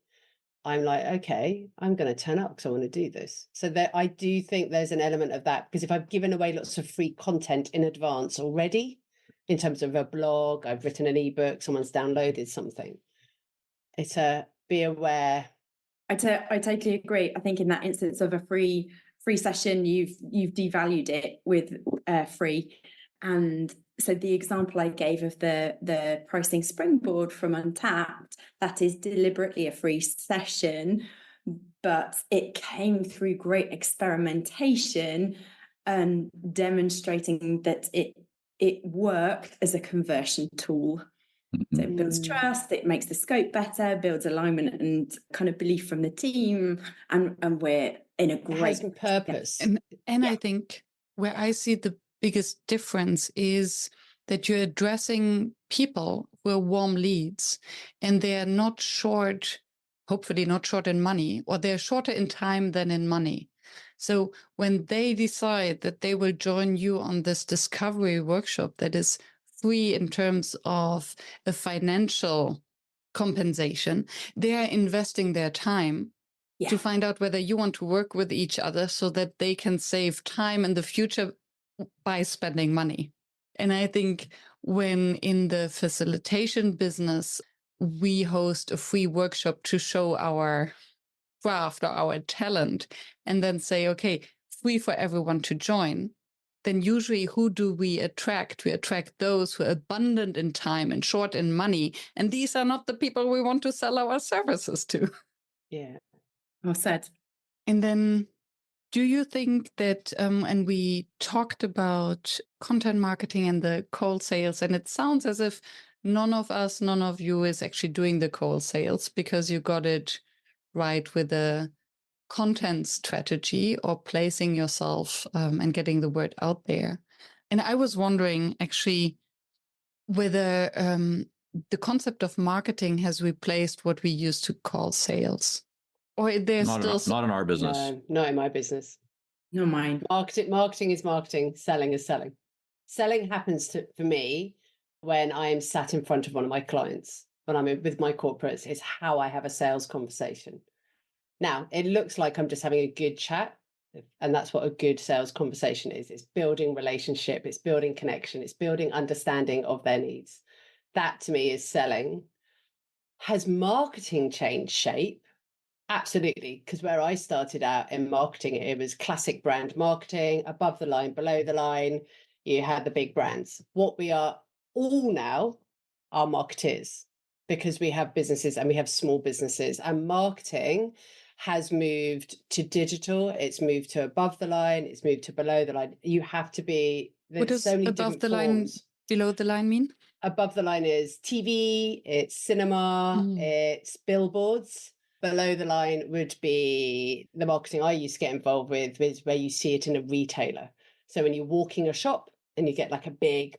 I'm like, okay, I'm going to turn up because I want to do this. So I do think there's an element of that, because if I've given away lots of free content in advance already, in terms of a blog, I've written an ebook, someone's downloaded something, it's be aware. I totally agree. I think in that instance of a free session, you've devalued it with free. And so the example I gave of the pricing springboard from Untapped, that is deliberately a free session, but it came through great experimentation and demonstrating that it worked as a conversion tool. So it builds trust, it makes the scope better, builds alignment and kind of belief from the team, and we're in a great purpose. And yeah. I think where I see the biggest difference is that you're addressing people who are warm leads, and they are not short, hopefully not short in money, or they're shorter in time than in money. So when they decide that they will join you on this discovery workshop that is free in terms of a financial compensation, they are investing their time to find out whether you want to work with each other so that they can save time in the future by spending money. And I think when in the facilitation business, we host a free workshop to show our craft or our talent, and then say, okay, free for everyone to join, then usually who do we attract? We attract those who are abundant in time and short in money. And these are not the people we want to sell our services to. Yeah. Well said. And then do you think that, and we talked about content marketing and the cold sales, and it sounds as if none of you is actually doing the cold sales because you got it right with a content strategy or placing yourself and getting the word out there. And I was wondering actually whether the concept of marketing has replaced what we used to call sales. Or there's Not still in our business. No, not in my business. No, mine. Marketing is marketing. Selling is selling. Selling happens for me when I am sat in front of one of my clients, when I'm with my corporates, is how I have a sales conversation. Now, it looks like I'm just having a good chat, and that's what a good sales conversation is. It's building relationship, it's building connection, it's building understanding of their needs. That to me is selling. Has marketing changed shape? Absolutely, because where I started out in marketing, it was classic brand marketing, above the line, below the line. You had the big brands. What we are all now are marketeers, because we have businesses and we have small businesses, and marketing has moved to digital. It's moved to above the line. It's moved to below the line. You have to be. What does so many above different the line, forms. below the line mean? Above the line is TV, it's cinema, it's billboards. Below the line would be the marketing I used to get involved with, is where you see it in a retailer. So when you're walking a shop and you get like a big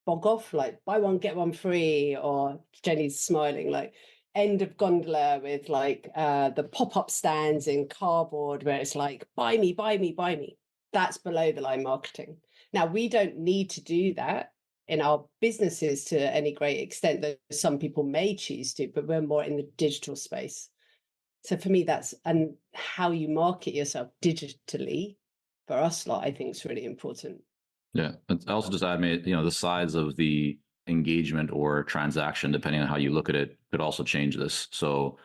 bog off, like buy one, get one free, or Jenny's smiling, like end of gondola with like the pop-up stands in cardboard where it's like, buy me, buy me, buy me. That's below the line marketing. Now, we don't need to do that in our businesses to any great extent, that some people may choose to, but we're more in the digital space. So for me, that's, and how you market yourself digitally for us, like, I think is really important. Yeah. I also just add, the size of the engagement or transaction, depending on how you look at it, could also change this. So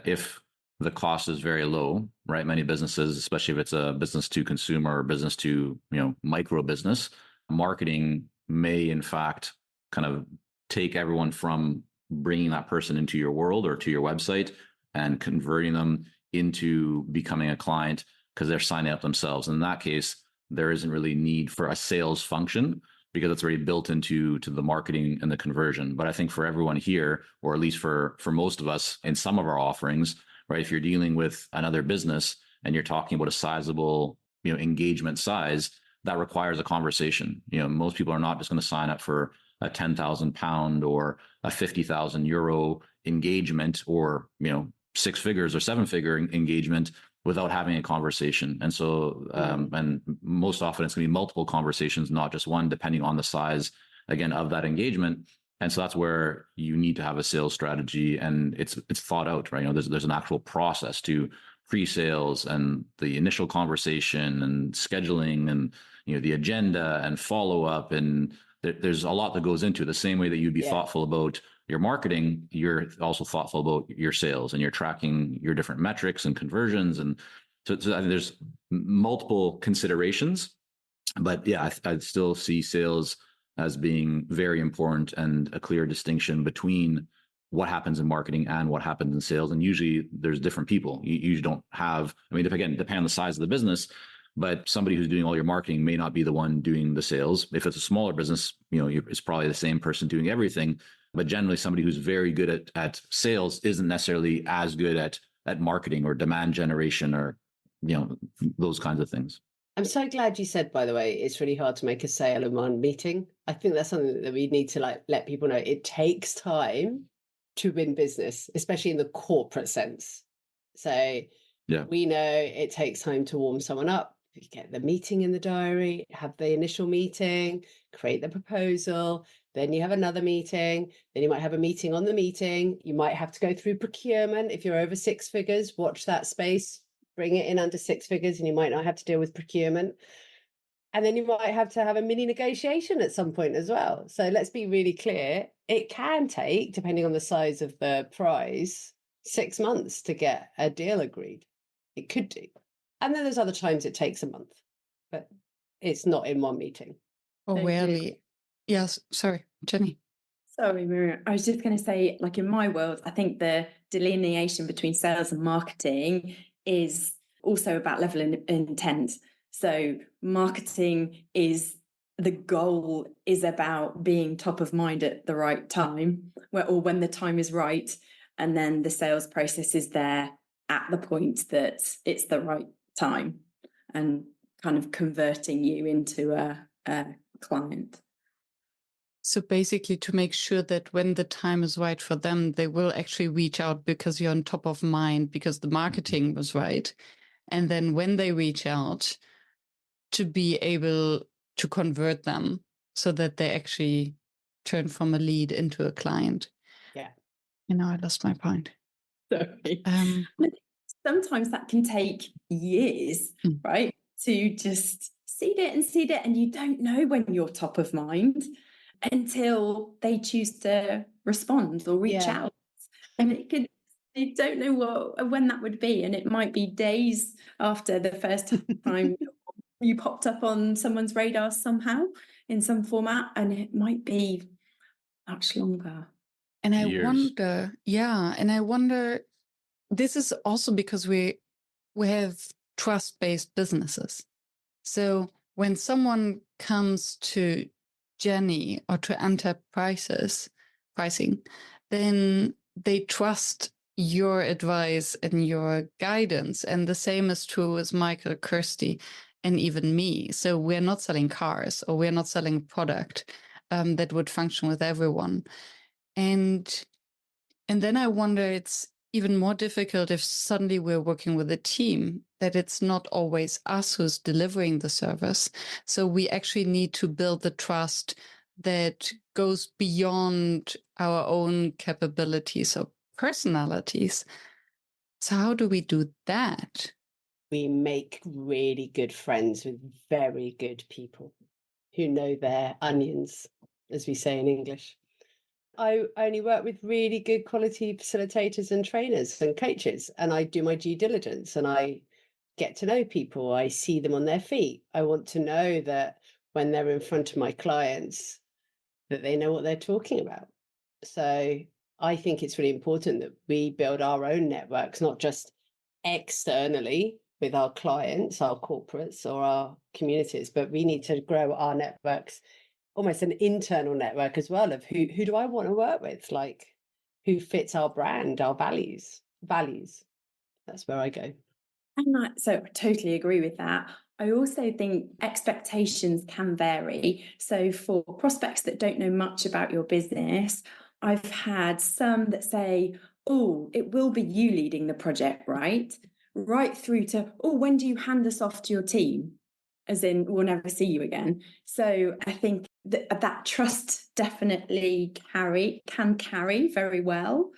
if the cost is very low, right? Many businesses, especially if it's a business to consumer or business to, micro business, marketing may in fact kind of take everyone from bringing that person into your world or to your website and converting them into becoming a client because they're signing up themselves. In that case, there isn't really need for a sales function because it's already built into the marketing and the conversion. But I think for everyone here, or at least for most of us in some of our offerings, right, if you're dealing with another business and you're talking about a sizable, engagement size, that requires a conversation. Most people are not just going to sign up for a £10,000 or a €50,000 engagement, or, 6 figures or 7-figure engagement without having a conversation. And so, and most often it's going to be multiple conversations, not just one, depending on the size, again, of that engagement. And so that's where you need to have a sales strategy, and it's thought out, right? There's an actual process to pre-sales and the initial conversation and scheduling and, the agenda and follow-up. And there's a lot that goes into it. The same way that you'd be thoughtful about your marketing, you're also thoughtful about your sales, and you're tracking your different metrics and conversions. And so I think there's multiple considerations, but yeah, I still see sales as being very important, and a clear distinction between what happens in marketing and what happens in sales. And usually there's different people. You usually don't have, again, depending on the size of the business, but somebody who's doing all your marketing may not be the one doing the sales. If it's a smaller business, it's probably the same person doing everything. But generally, somebody who's very good at sales isn't necessarily as good at marketing or demand generation or, those kinds of things. I'm so glad you said, by the way, it's really hard to make a sale in one meeting. I think that's something that we need to let people know. It takes time to win business, especially in the corporate sense. So we know it takes time to warm someone up. You get the meeting in the diary, have the initial meeting, create the proposal, then you have another meeting, then you might have a meeting on the meeting. You might have to go through procurement. If you're over 6 figures, watch that space, bring it in under 6 figures, and you might not have to deal with procurement. And then you might have to have a mini negotiation at some point as well. So let's be really clear. It can take, depending on the size of the prize, 6 months to get a deal agreed. It could do. And then there's other times it takes a month. But It's not in one meeting. Or rarely. Yes, sorry, Jenny. Sorry, Miriam. I was just going to say, like in my world, I think the delineation between sales and marketing is also about level and intent. So marketing is the goal is about being top of mind at the right time, or when the time is right. And then the sales process is there at the point that it's the right time and kind of converting you into a client. So basically to make sure that when the time is right for them, they will actually reach out because you're on top of mind, because the marketing was right. And then when they reach out, to be able to convert them so that they actually turn from a lead into a client. Yeah. I lost my point. Sorry. Sometimes that can take years, right? To just seed it, and you don't know when you're top of mind until they choose to respond or reach out. And you don't know when that would be. And it might be days after the first time you popped up on someone's radar somehow in some format, and it might be much longer. And I Years. wonder, this is also because we have trust-based businesses. So when someone comes to Jenny or to pricing, then they trust your advice and your guidance. And the same is true with Michael, Kirsty, and even me. So we're not selling cars, or we're not selling product that would function with everyone. And then I wonder, it's even more difficult if suddenly we're working with a team, that it's not always us who's delivering the service. So we actually need to build the trust that goes beyond our own capabilities or personalities. So how do we do that? We make really good friends with very good people who know their onions, as we say in English. I only work with really good quality facilitators and trainers and coaches, and I do my due diligence and I get to know people. I see them on their feet. I want to know that when they're in front of my clients, that they know what they're talking about. So I think it's really important that we build our own networks, not just externally with our clients, our corporates or our communities, but we need to grow our networks, almost an internal network as well, of who do I want to work with, like who fits our brand, our values. That's where I go. So I totally agree with that. I also think expectations can vary. So for prospects that don't know much about your business, I've had some that say, oh, it will be you leading the project, right? Right through to, oh, when do you hand this off to your team? As in, we'll never see you again. So I think that trust definitely can carry very well.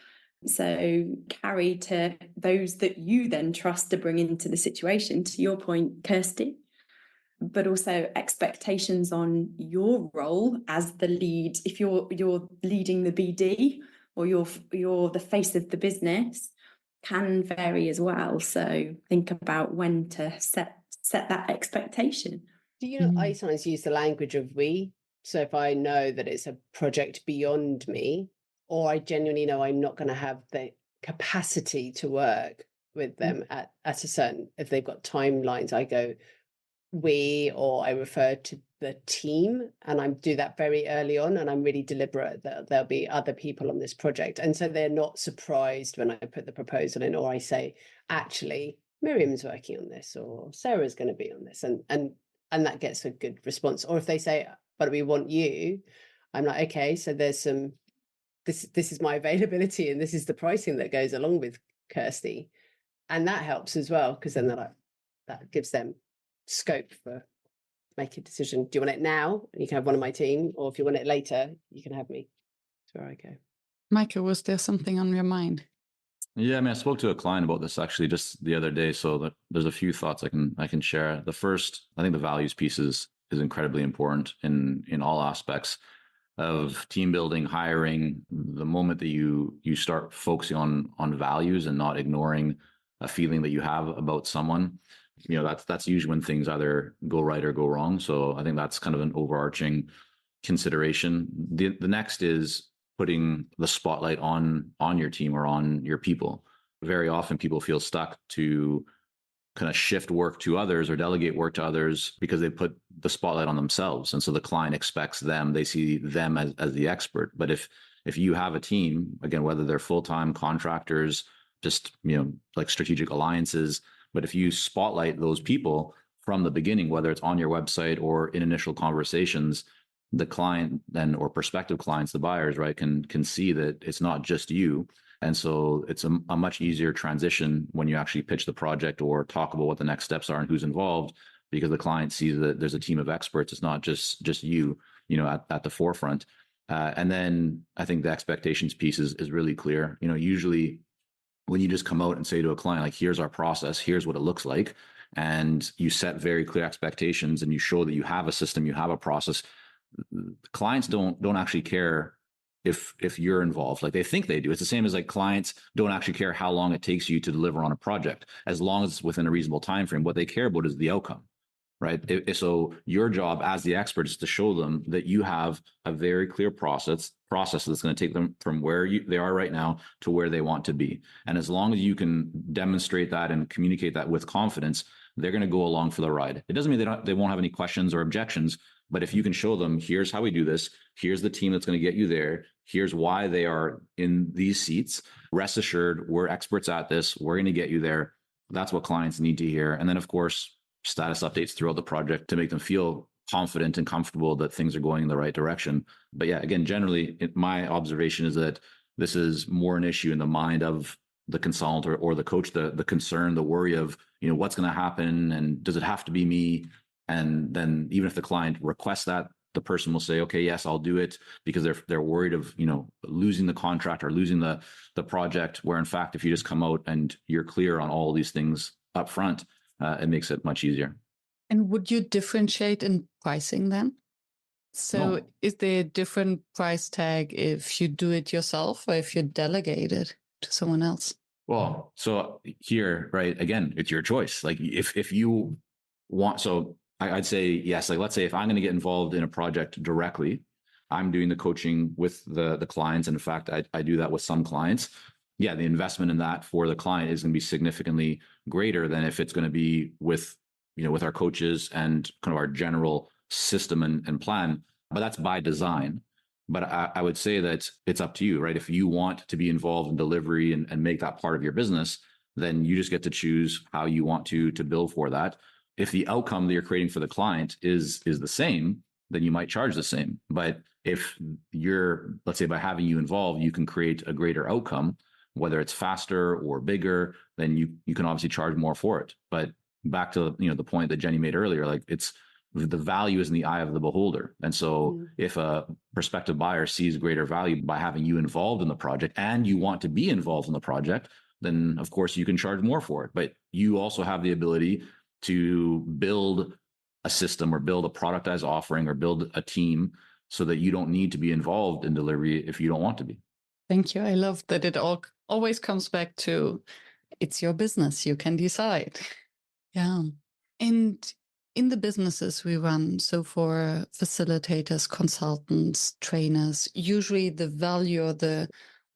So carry to those that you then trust to bring into the situation, to your point, Kirsty, but also expectations on your role as the lead. If you're leading the BD or you're the face of the business, can vary as well. So think about when to set that expectation. Do you know, I sometimes use the language of we. So if I know that it's a project beyond me, or I genuinely know I'm not going to have the capacity to work with them at a certain, if they've got timelines, I go we, or I refer to the team, and I do that very early on, and I'm really deliberate that there'll be other people on this project. And so they're not surprised when I put the proposal in, or I say, actually, Miriam's working on this, or Sarah's going to be on this. And that gets a good response. Or if they say, but we want you, I'm like, okay, so there's some, this is my availability and this is the pricing that goes along with Kirsty. And that helps as well, because then they're like, that gives them scope for make a decision. Do you want it now? And you can have one of my team, or if you want it later, you can have me. That's where I go. Michael, was there something on your mind? Yeah, I mean, I spoke to a client about this actually just the other day. So there's a few thoughts I can share. The first, I think the values piece is incredibly important in all aspects of team building, hiring. The moment that you start focusing on values and not ignoring a feeling that you have about someone, that's usually when things either go right or go wrong. So I think that's kind of an overarching consideration. The next is putting the spotlight on your team or on your people. Very often people feel stuck to kind of shift work to others or delegate work to others because they put the spotlight on themselves. And so the client expects them, they see them as the expert. But if you have a team, again, whether they're full-time contractors, just, like strategic alliances, but if you spotlight those people from the beginning, whether it's on your website or in initial conversations, the client then, or prospective clients, the buyers, right, can see that it's not just you. And so it's a much easier transition when you actually pitch the project or talk about what the next steps are and who's involved, because the client sees that there's a team of experts. It's not just you, at the forefront. And then I think the expectations piece is really clear. Usually when you just come out and say to a client, like, here's our process, here's what it looks like, and you set very clear expectations and you show that you have a system, you have a process, clients don't actually care if you're involved. Like, they think they do. It's the same as like clients don't actually care how long it takes you to deliver on a project, as long as it's within a reasonable time frame. What they care about is the outcome, right? So your job as the expert is to show them that you have a very clear process that's going to take them from where they are right now to where they want to be. And as long as you can demonstrate that and communicate that with confidence, they're going to go along for the ride. It doesn't mean they won't have any questions or objections, but if you can show them, here's how we do this, here's the team that's going to get you there, here's why they are in these seats, rest assured, we're experts at this, we're going to get you there. That's what clients need to hear. And then, of course, status updates throughout the project to make them feel confident and comfortable that things are going in the right direction. But yeah, again, generally, my observation is that this is more an issue in the mind of the consultant or the coach, the concern, the worry of, what's going to happen and does it have to be me? And then even if the client requests that, the person will say, okay, yes, I'll do it, because they're worried of, losing the contract or losing the project, where in fact, if you just come out and you're clear on all these things up front, it makes it much easier. And would you differentiate in pricing then? So No. Is there a different price tag if you do it yourself or if you delegate it to someone else? Well, so here, right, again, it's your choice. Like, if you want, so I'd say yes. Like, let's say if I'm going to get involved in a project directly, I'm doing the coaching with the clients. And in fact, I do that with some clients. Yeah, the investment in that for the client is going to be significantly greater than if it's going to be with our coaches and kind of our general system and plan. But that's by design. But I would say that it's up to you, right? If you want to be involved in delivery and make that part of your business, then you just get to choose how you want to bill for that. If the outcome that you're creating for the client is the same, then you might charge the same. But if let's say by having you involved, you can create a greater outcome, whether it's faster or bigger, then you can obviously charge more for it. But back to the point that Jenny made earlier, like, it's the value is in the eye of the beholder. And so if a prospective buyer sees greater value by having you involved in the project and you want to be involved in the project, then of course you can charge more for it. But you also have the ability to build a system or build a productized offering or build a team so that you don't need to be involved in delivery if you don't want to be. Thank you. I love that it always comes back to, it's your business. You can decide. Yeah. And in the businesses we run, so for facilitators, consultants, trainers, usually the value or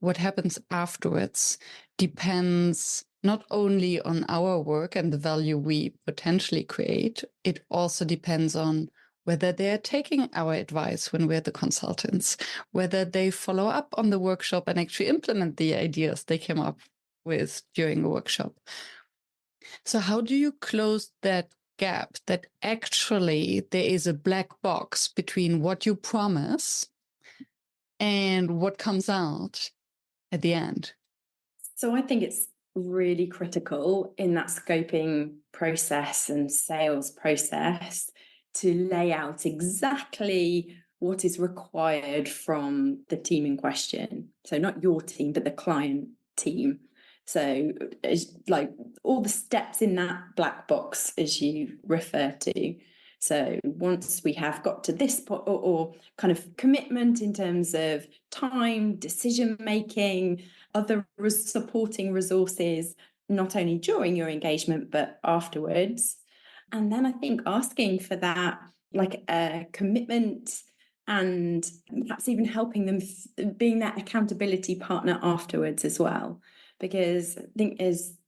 what happens afterwards depends not only on our work and the value we potentially create, it also depends on whether they're taking our advice when we're the consultants, whether they follow up on the workshop and actually implement the ideas they came up with during a workshop. So how do you close that gap that actually there is a black box between what you promise and what comes out at the end? So I think it's really critical in that scoping process and sales process to lay out exactly what is required from the team in question. So not your team, but the client team. So it's like all the steps in that black box, as you refer to. So once we have got to this point, or kind of commitment in terms of time, decision making, other supporting resources, not only during your engagement, but afterwards. And then I think asking for that, like a commitment, and perhaps even helping them being that accountability partner afterwards as well. Because I think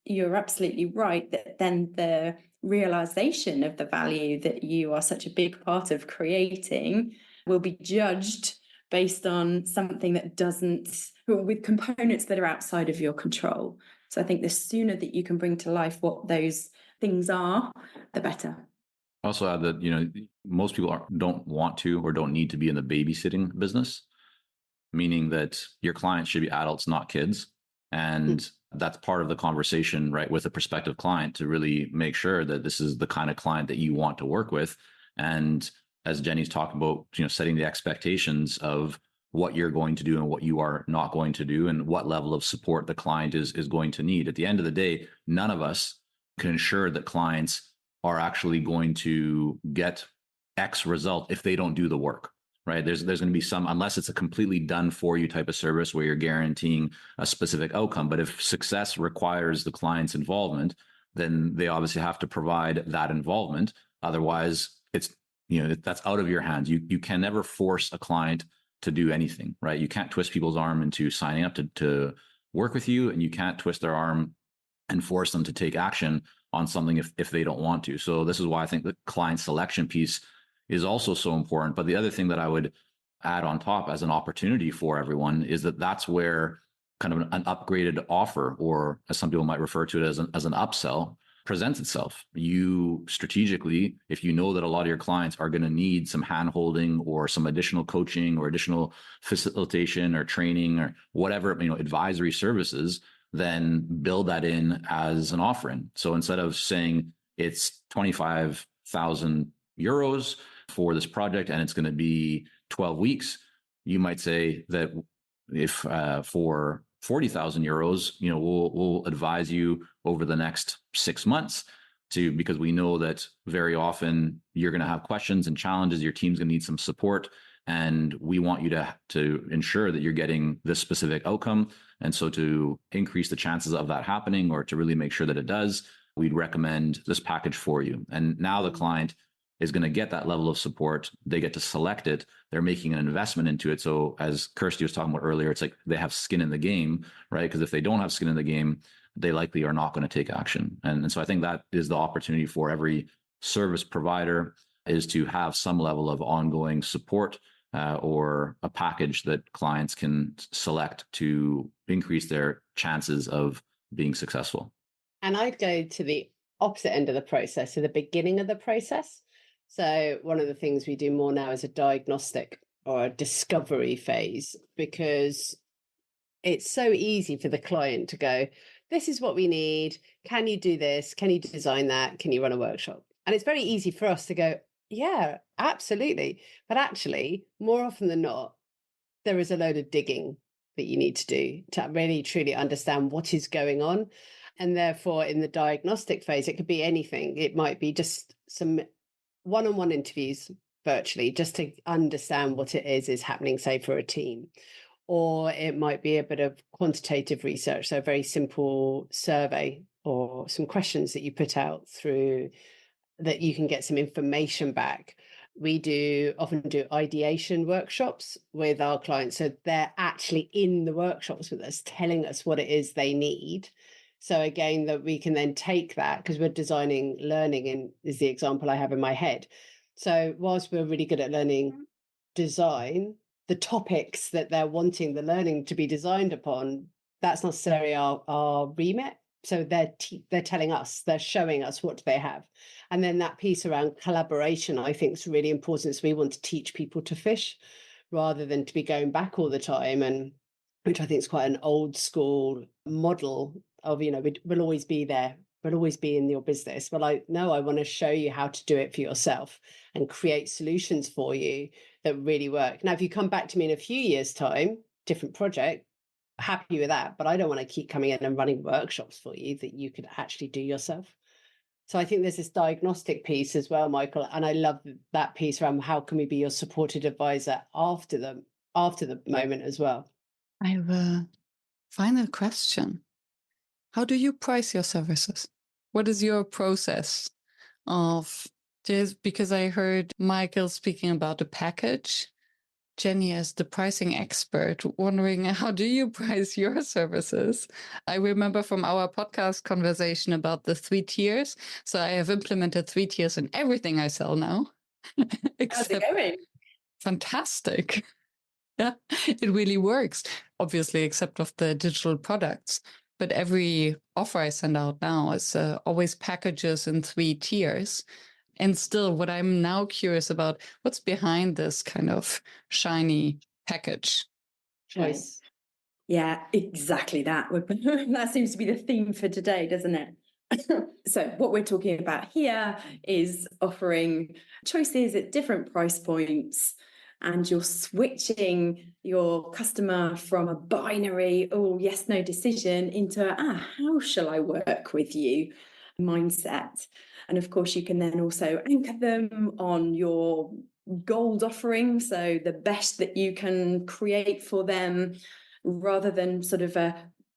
you're absolutely right that then the realization of the value that you are such a big part of creating will be judged based on something that with components that are outside of your control. So I think the sooner that you can bring to life what those things are, the better. Also add that, most people don't want to or don't need to be in the babysitting business, meaning that your clients should be adults, not kids. And that's part of the conversation, right, with a prospective client, to really make sure that this is the kind of client that you want to work with. And as Jenny's talked about, setting the expectations of what you're going to do and what you are not going to do, and what level of support the client is going to need. At the end of the day, none of us can ensure that clients are actually going to get X result if they don't do the work, right? There's going to be some, unless it's a completely done for you type of service where you're guaranteeing a specific outcome. But if success requires the client's involvement, then they obviously have to provide that involvement. Otherwise, it's, that's out of your hands. You can never force a client to do anything, right? You can't twist people's arm into signing up to work with you, and you can't twist their arm and force them to take action on something if they don't want to. So this is why I think the client selection piece is also so important. But the other thing that I would add on top as an opportunity for everyone is that that's where kind of an upgraded offer, or as some people might refer to it as an upsell, presents itself. You strategically, if you know that a lot of your clients are going to need some hand-holding or some additional coaching or additional facilitation or training or whatever, advisory services, then build that in as an offering. So instead of saying it's 25,000 euros for this project and it's going to be 12 weeks, you might say that if for 40,000 euros, we'll advise you over the next 6 months, because we know that very often you're going to have questions and challenges. Your team's going to need some support, and we want you to ensure that you're getting this specific outcome. And so to increase the chances of that happening, or to really make sure that it does, we'd recommend this package for you. And now the client is going to get that level of support. They get to select it. They're making an investment into it. So as Kirsty was talking about earlier, it's like they have skin in the game, right? Because if they don't have skin in the game, they likely are not going to take action. And so I think that is the opportunity for every service provider, is to have some level of ongoing support or a package that clients can select to increase their chances of being successful. And I'd go to the opposite end of the process, so the beginning of the process. So one of the things we do more now is a diagnostic or a discovery phase, because it's so easy for the client to go, this is what we need. Can you do this? Can you design that? Can you run a workshop? And it's very easy for us to go, yeah, absolutely. But actually, more often than not, there is a load of digging that you need to do to really truly understand what is going on. And therefore, in the diagnostic phase, it could be anything. It might be just some one-on-one interviews virtually, just to understand what it is happening, say, for a team. Or it might be a bit of quantitative research, so a very simple survey or some questions that you put out through that you can get some information back. We often do ideation workshops with our clients. So they're actually in the workshops with us, telling us what it is they need. So again, that we can then take that, because we're designing learning, and is the example I have in my head. So whilst we're really good at learning design, the topics that they're wanting the learning to be designed upon, that's not necessarily our remit. So they're telling us, they're showing us what they have. And then that piece around collaboration, I think, is really important. So we want to teach people to fish rather than to be going back all the time, and which I think is quite an old school model of, we'll always be there. We'll always be in your business. But I want to show you how to do it for yourself and create solutions for you that really work. Now, if you come back to me in a few years' time, different project, happy with that. But I don't want to keep coming in and running workshops for you that you could actually do yourself. So I think there's this diagnostic piece as well, Michael. And I love that piece around how can we be your supported advisor after the moment as well. I have a final question. How do you price your services? What is your process of just because I heard Michael speaking about the package, Jenny as the pricing expert, wondering how do you price your services? I remember from our podcast conversation about the 3 tiers. So I have implemented 3 tiers in everything I sell now. How's it going? Fantastic. Yeah, it really works, obviously, except of the digital products. But every offer I send out now is always packages in 3 tiers. And still, what I'm now curious about, what's behind this kind of shiny package? Choice. Yeah, exactly that. That seems to be the theme for today, doesn't it? So what we're talking about here is offering choices at different price points, and you're switching your customer from a binary, oh, yes, no decision into, how shall I work with you mindset. And of course, you can then also anchor them on your gold offering, so the best that you can create for them, rather than sort of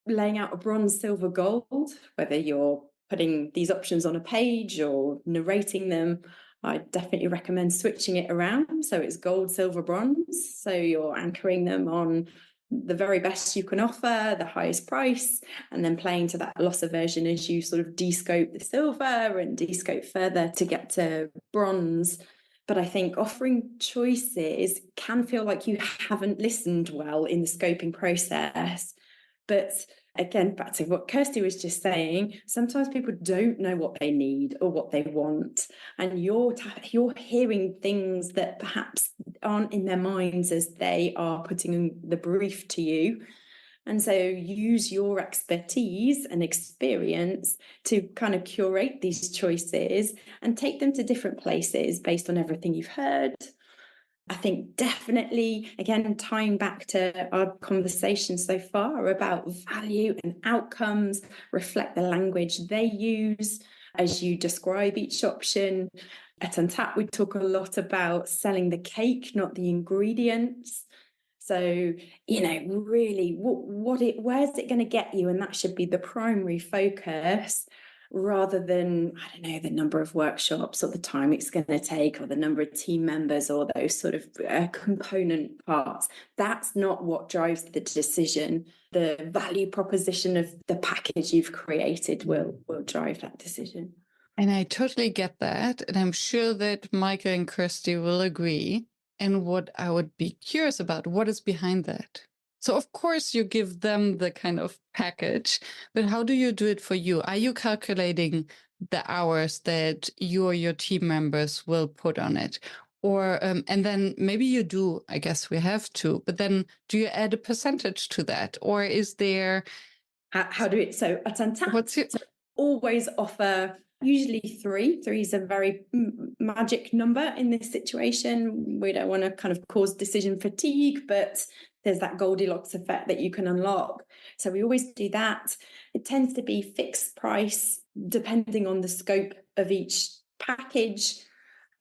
laying out a bronze, silver, gold, whether you're putting these options on a page or narrating them. I definitely recommend switching it around. So it's gold, silver, bronze. So you're anchoring them on the very best you can offer, the highest price, and then playing to that loss aversion as you sort of de-scope the silver and de-scope further to get to bronze. But I think offering choices can feel like you haven't listened well in the scoping process. But again, back to what Kirsty was just saying, sometimes people don't know what they need or what they want. And you're hearing things that perhaps aren't in their minds as they are putting the brief to you. And so use your expertise and experience to kind of curate these choices and take them to different places based on everything you've heard. I think definitely, again, tying back to our conversation so far about value and outcomes, reflect the language they use as you describe each option. At Untap, we talk a lot about selling the cake, not the ingredients. So, really, where's it going to get you? And that should be the primary focus, rather than, I don't know, the number of workshops or the time it's going to take or the number of team members or those sort of component parts. That's not what drives the decision. The value proposition of the package you've created will drive that decision. And I totally get that. And I'm sure that Micah and Kirsty will agree. And what I would be curious about, what is behind that? So, of course, you give them the kind of package, but how do you do it for you? Are you calculating the hours that you or your team members will put on it? Or, and then maybe you do, I guess we have to, but then do you add a percentage to that? Or is there... How do it? So at Untap, always offer usually 3. 3 is a very magic number in this situation. We don't want to kind of cause decision fatigue, but there's that Goldilocks effect that you can unlock. So we always do that. It tends to be fixed price depending on the scope of each package.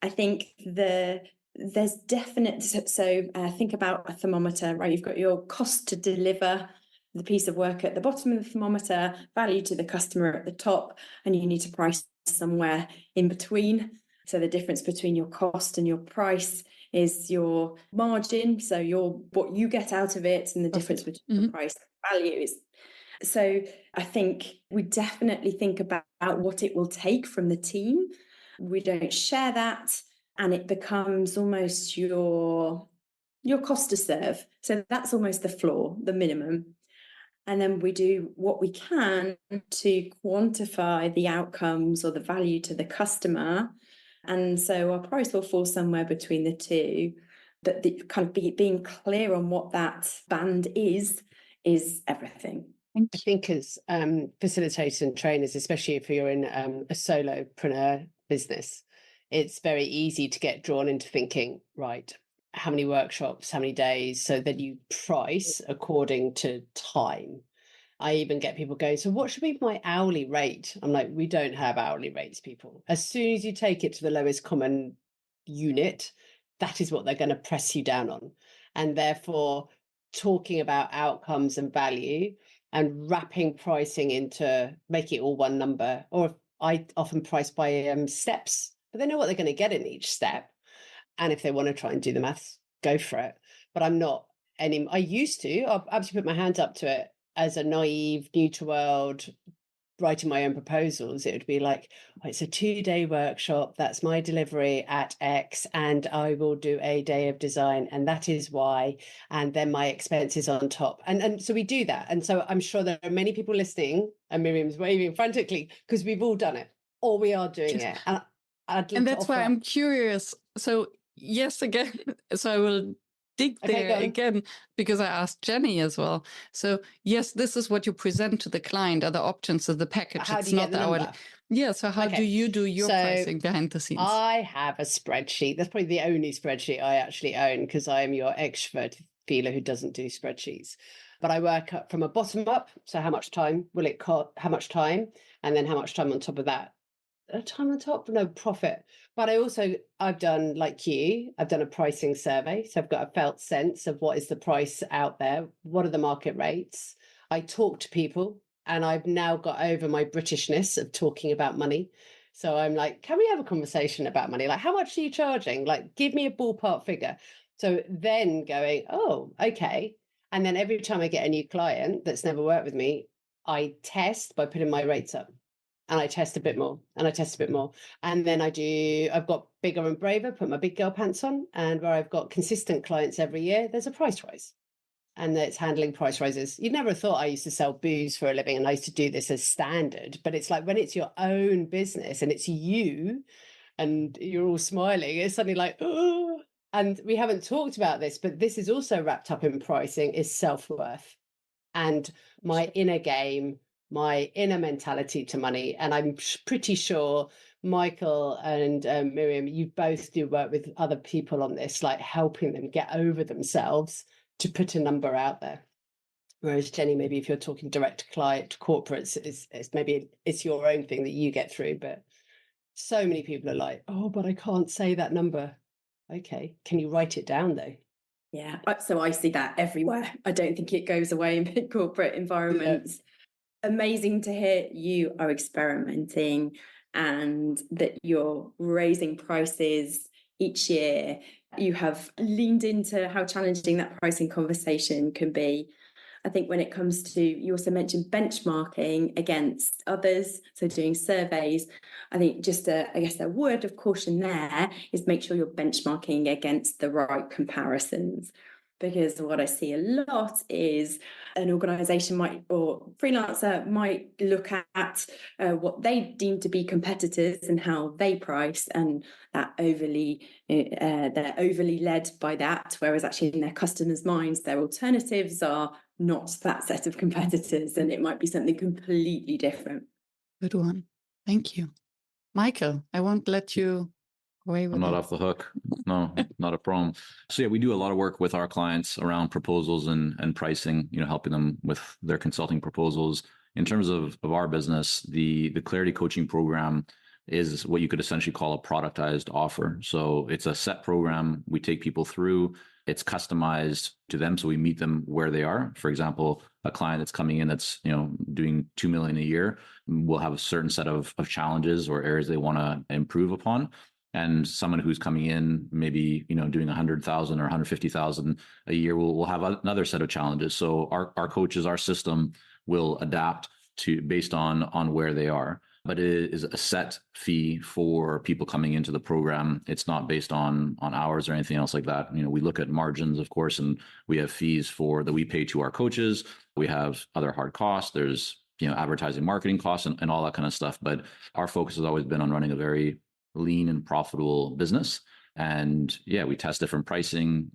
I think there's definite, so think about a thermometer, right? You've got your cost to deliver the piece of work at the bottom of the thermometer, value to the customer at the top, and you need to price somewhere in between. So the difference between your cost and your price is your margin, so what you get out of it, and the difference between the price and value is. So I think we definitely think about what it will take from the team. We don't share that, and it becomes almost your cost to serve. So that's almost the floor, the minimum. And then we do what we can to quantify the outcomes or the value to the customer. And so our price will fall somewhere between the two. But kind of being clear on what that band is everything. I think as facilitators and trainers, especially if you're in a solopreneur business, it's very easy to get drawn into thinking, right, how many workshops, how many days, so that you price according to time. I even get people going, so what should be my hourly rate? I'm like, we don't have hourly rates, people. As soon as you take it to the lowest common unit, that is what they're going to press you down on. And therefore, talking about outcomes and value and wrapping pricing into making it all one number. Or I often price by steps, but they know what they're going to get in each step. And if they want to try and do the maths, go for it. But I'm not any. I used to. I'll absolutely put my hands up to it as a naive, new to world, writing my own proposals. It would be like, oh, it's a 2-day workshop. That's my delivery at X, and I will do a day of design, and that is why. And then my expenses on top. And so we do that. And so I'm sure there are many people listening, and Miriam's waving frantically because we've all done it, or we are doing it. And that's why I'm curious. So yes, again, so I will dig there again, because I asked Jenny as well. So yes, this is what you present to the client, are the options of the package. How do you get the number? Yeah, so how do you do your pricing behind the scenes? I have a spreadsheet. That's probably the only spreadsheet I actually own, because I am your extrovert feeler who doesn't do spreadsheets. But I work up from a bottom up. So how much time will it cost? How much time? And then how much time on top of that? Time on top? No, profit. But I've done, like you, I've done a pricing survey. So I've got a felt sense of what is the price out there. What are the market rates? I talk to people, and I've now got over my Britishness of talking about money. So I'm like, can we have a conversation about money? Like, how much are you charging? Like, give me a ballpark figure. So then going, oh, okay. And then every time I get a new client that's never worked with me, I test by putting my rates up. And I test a bit more, and I test a bit more. And then I've got bigger and braver, put my big girl pants on. And where I've got consistent clients every year, there's a price rise. And it's handling price rises. You never thought I used to sell booze for a living, and I used to do this as standard. But it's like when it's your own business and it's you and you're all smiling, it's suddenly like, oh. And we haven't talked about this, but this is also wrapped up in pricing, is self-worth and my inner game, my inner mentality to money. And I'm pretty sure Michael and Miriam, you both do work with other people on this, like helping them get over themselves to put a number out there. Whereas Jenny, maybe if you're talking direct to client, to corporates, it's maybe it's your own thing that you get through. But so many people are like, oh, but I can't say that number. Okay, can you write it down though? Yeah, so I see that everywhere. I don't think it goes away in big corporate environments. Yeah. Amazing to hear you are experimenting and that you're raising prices each year. You have leaned into how challenging that pricing conversation can be. I think when it comes to, you also mentioned benchmarking against others, so doing surveys. I think just a word of caution there is make sure you're benchmarking against the right comparisons. Because what I see a lot is an organisation or freelancer might look at what they deem to be competitors and how they price, and that they're overly led by that, whereas actually in their customers' minds, their alternatives are not that set of competitors, and it might be something completely different. Good one. Thank you. Michael, I won't let you away with I'm not it. off the hook. No, not a problem. So yeah, we do a lot of work with our clients around proposals and pricing, helping them with their consulting proposals. In terms of our business, the Clarity Coaching Program is what you could essentially call a productized offer. So it's a set program we take people through. It's customized to them, so we meet them where they are. For example, a client that's coming in that's doing $2 million a year will have a certain set of challenges or areas they want to improve upon. And someone who's coming in maybe doing 100,000 or 150,000 a year will have another set of challenges. So our coaches, our system will adapt to based on where they are. But it is a set fee for people coming into the program. It's not based on hours or anything else like that. We look at margins, of course, and we have fees that we pay to our coaches. We have other hard costs. There's advertising, marketing costs, and all that kind of stuff. But our focus has always been on running a very lean and profitable business. And yeah, we test different pricing.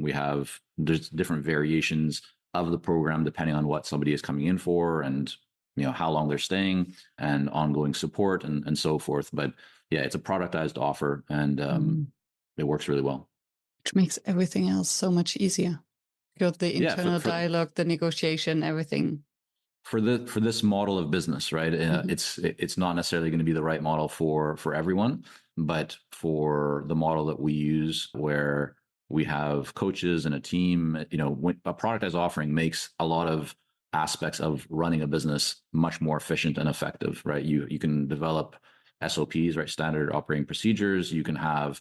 There's different variations of the program depending on what somebody is coming in for and how long they're staying and ongoing support and so forth. But yeah, it's a productized offer, and it works really well. Which makes everything else so much easier. You got the internal dialogue, the negotiation, everything. For this model of business, right? It's not necessarily going to be the right model for everyone, but for the model that we use, where we have coaches and a team, a productized offering makes a lot of aspects of running a business much more efficient and effective, right? You can develop SOPs, right? Standard operating procedures. You can have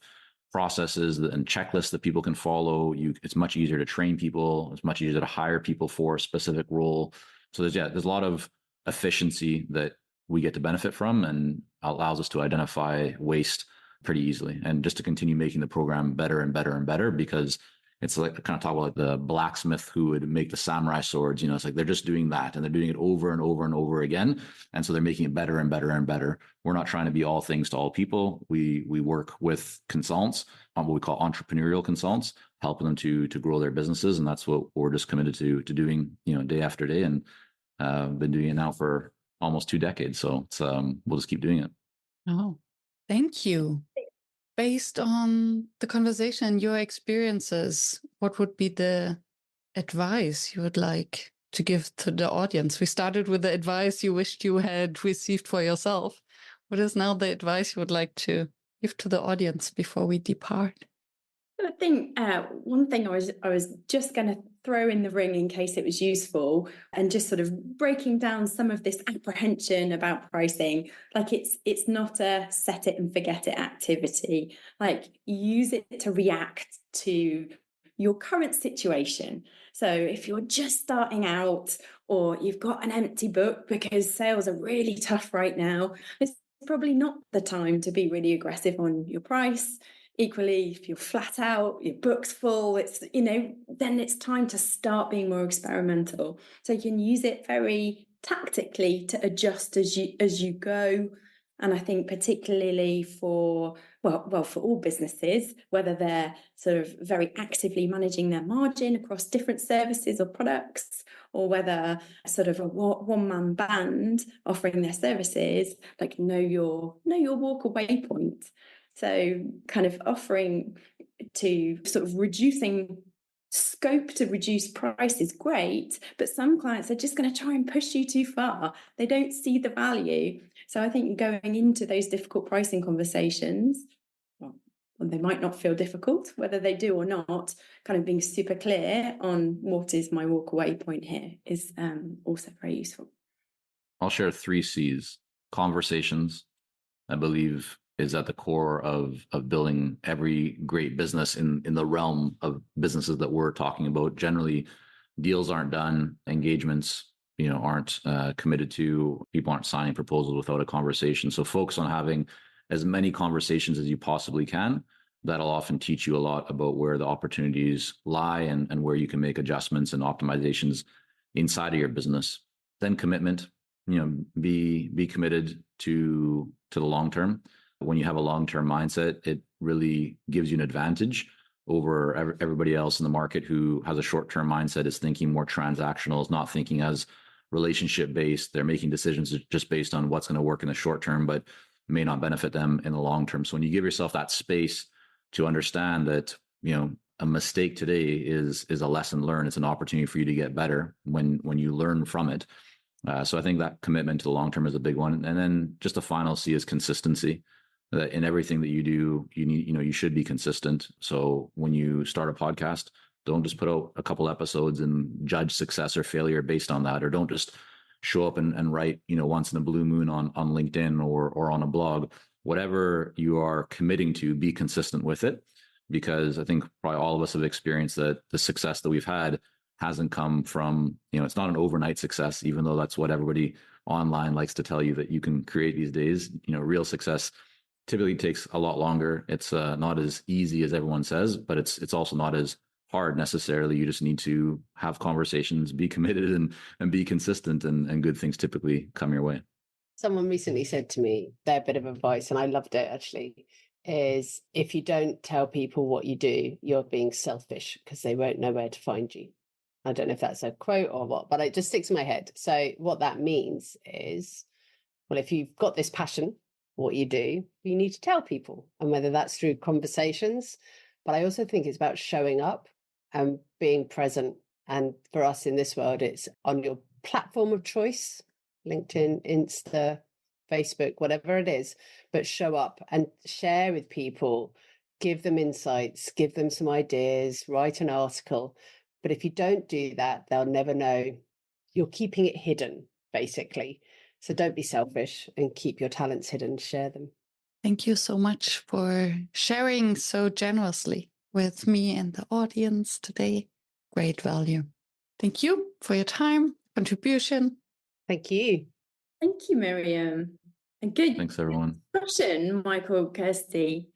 processes and checklists that people can follow. It's much easier to train people. It's much easier to hire people for a specific role. So there's a lot of efficiency that we get to benefit from, and allows us to identify waste pretty easily, and just to continue making the program better and better and better, because it's like kind of talk about like the blacksmith who would make the samurai swords. It's like they're just doing that, and they're doing it over and over and over again. And so they're making it better and better and better. We're not trying to be all things to all people. We work with consultants, what we call entrepreneurial consultants, helping them to grow their businesses. And that's what we're just committed to doing, day after day. And been doing it now for almost 2 decades. So it's, we'll just keep doing it. Oh, thank you. Based on the conversation, your experiences, what would be the advice you would like to give to the audience? We started with the advice you wished you had received for yourself. What is now the advice you would like to give to the audience before we depart? I think one thing I was just going to throw in the ring in case it was useful, and just sort of breaking down some of this apprehension about pricing. Like it's not a set it and forget it activity. Like use it to react to your current situation. So if you're just starting out, or you've got an empty book because sales are really tough right now, it's probably not the time to be really aggressive on your price. Equally, if you're flat out, your book's full, then it's time to start being more experimental. So you can use it very tactically to adjust as you go. And I think particularly for all businesses, whether they're sort of very actively managing their margin across different services or products, or whether sort of a one-man band offering their services, like know your walk away point. So kind of offering to sort of reducing scope to reduce price is great, but some clients are just going to try and push you too far. They don't see the value. So I think going into those difficult pricing conversations, well, they might not feel difficult, whether they do or not, kind of being super clear on what is my walk away point here is also very useful. I'll share 3 C's. Conversations, I believe, is at the core of building every great business in the realm of businesses that we're talking about. Generally, deals aren't done, engagements, aren't committed to, people aren't signing proposals without a conversation. So focus on having as many conversations as you possibly can. That'll often teach you a lot about where the opportunities lie, and where you can make adjustments and optimizations inside of your business. Then commitment, be committed to the long term. When you have a long-term mindset, it really gives you an advantage over everybody else in the market who has a short-term mindset, is thinking more transactional, is not thinking as relationship-based. They're making decisions just based on what's going to work in the short term, but may not benefit them in the long term. So when you give yourself that space to understand that, a mistake today is a lesson learned, it's an opportunity for you to get better when you learn from it. So I think that commitment to the long term is a big one. And then just the final C is consistency. That in everything that you do, you need, you should be consistent. So when you start a podcast, don't just put out a couple episodes and judge success or failure based on that, or don't just show up and write, once in a blue moon on LinkedIn or on a blog. Whatever you are committing to, be consistent with it, because I think probably all of us have experienced that the success that we've had hasn't come from, it's not an overnight success, even though that's what everybody online likes to tell you that you can create these days. Real success typically takes a lot longer. It's not as easy as everyone says, but it's also not as hard necessarily. You just need to have conversations, be committed, and be consistent, and good things typically come your way. Someone recently said to me, their bit of advice, and I loved it actually, is if you don't tell people what you do, you're being selfish because they won't know where to find you. I don't know if that's a quote or what, but it just sticks in my head. So what that means is, well, if you've got this passion, what you do, you need to tell people, and whether that's through conversations, but I also think it's about showing up and being present. And for us in this world, it's on your platform of choice, LinkedIn, Insta, Facebook, whatever it is, but show up and share with people, give them insights, give them some ideas, write an article. But if you don't do that, they'll never know you're keeping it hidden, basically. So don't be selfish and keep your talents hidden, share them. Thank you so much for sharing so generously with me and the audience today. Great value. Thank you for your time, contribution. Thank you. Thank you, Miriam. A good Thanks, everyone. discussion, Michael, Kirsty.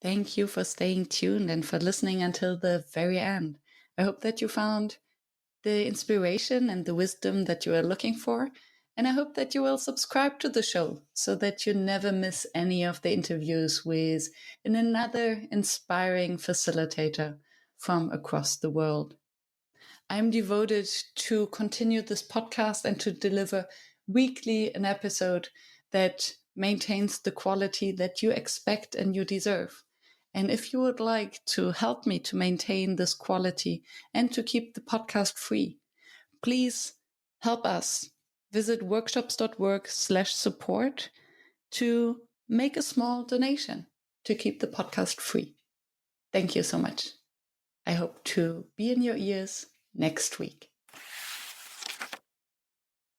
Thank you for staying tuned and for listening until the very end. I hope that you found the inspiration and the wisdom that you are looking for. And I hope that you will subscribe to the show so that you never miss any of the interviews with another inspiring facilitator from across the world. I'm devoted to continue this podcast and to deliver weekly an episode that maintains the quality that you expect and you deserve. And if you would like to help me to maintain this quality and to keep the podcast free, please help us. Visit workshops.work/support to make a small donation to keep the podcast free. Thank you so much. I hope to be in your ears next week.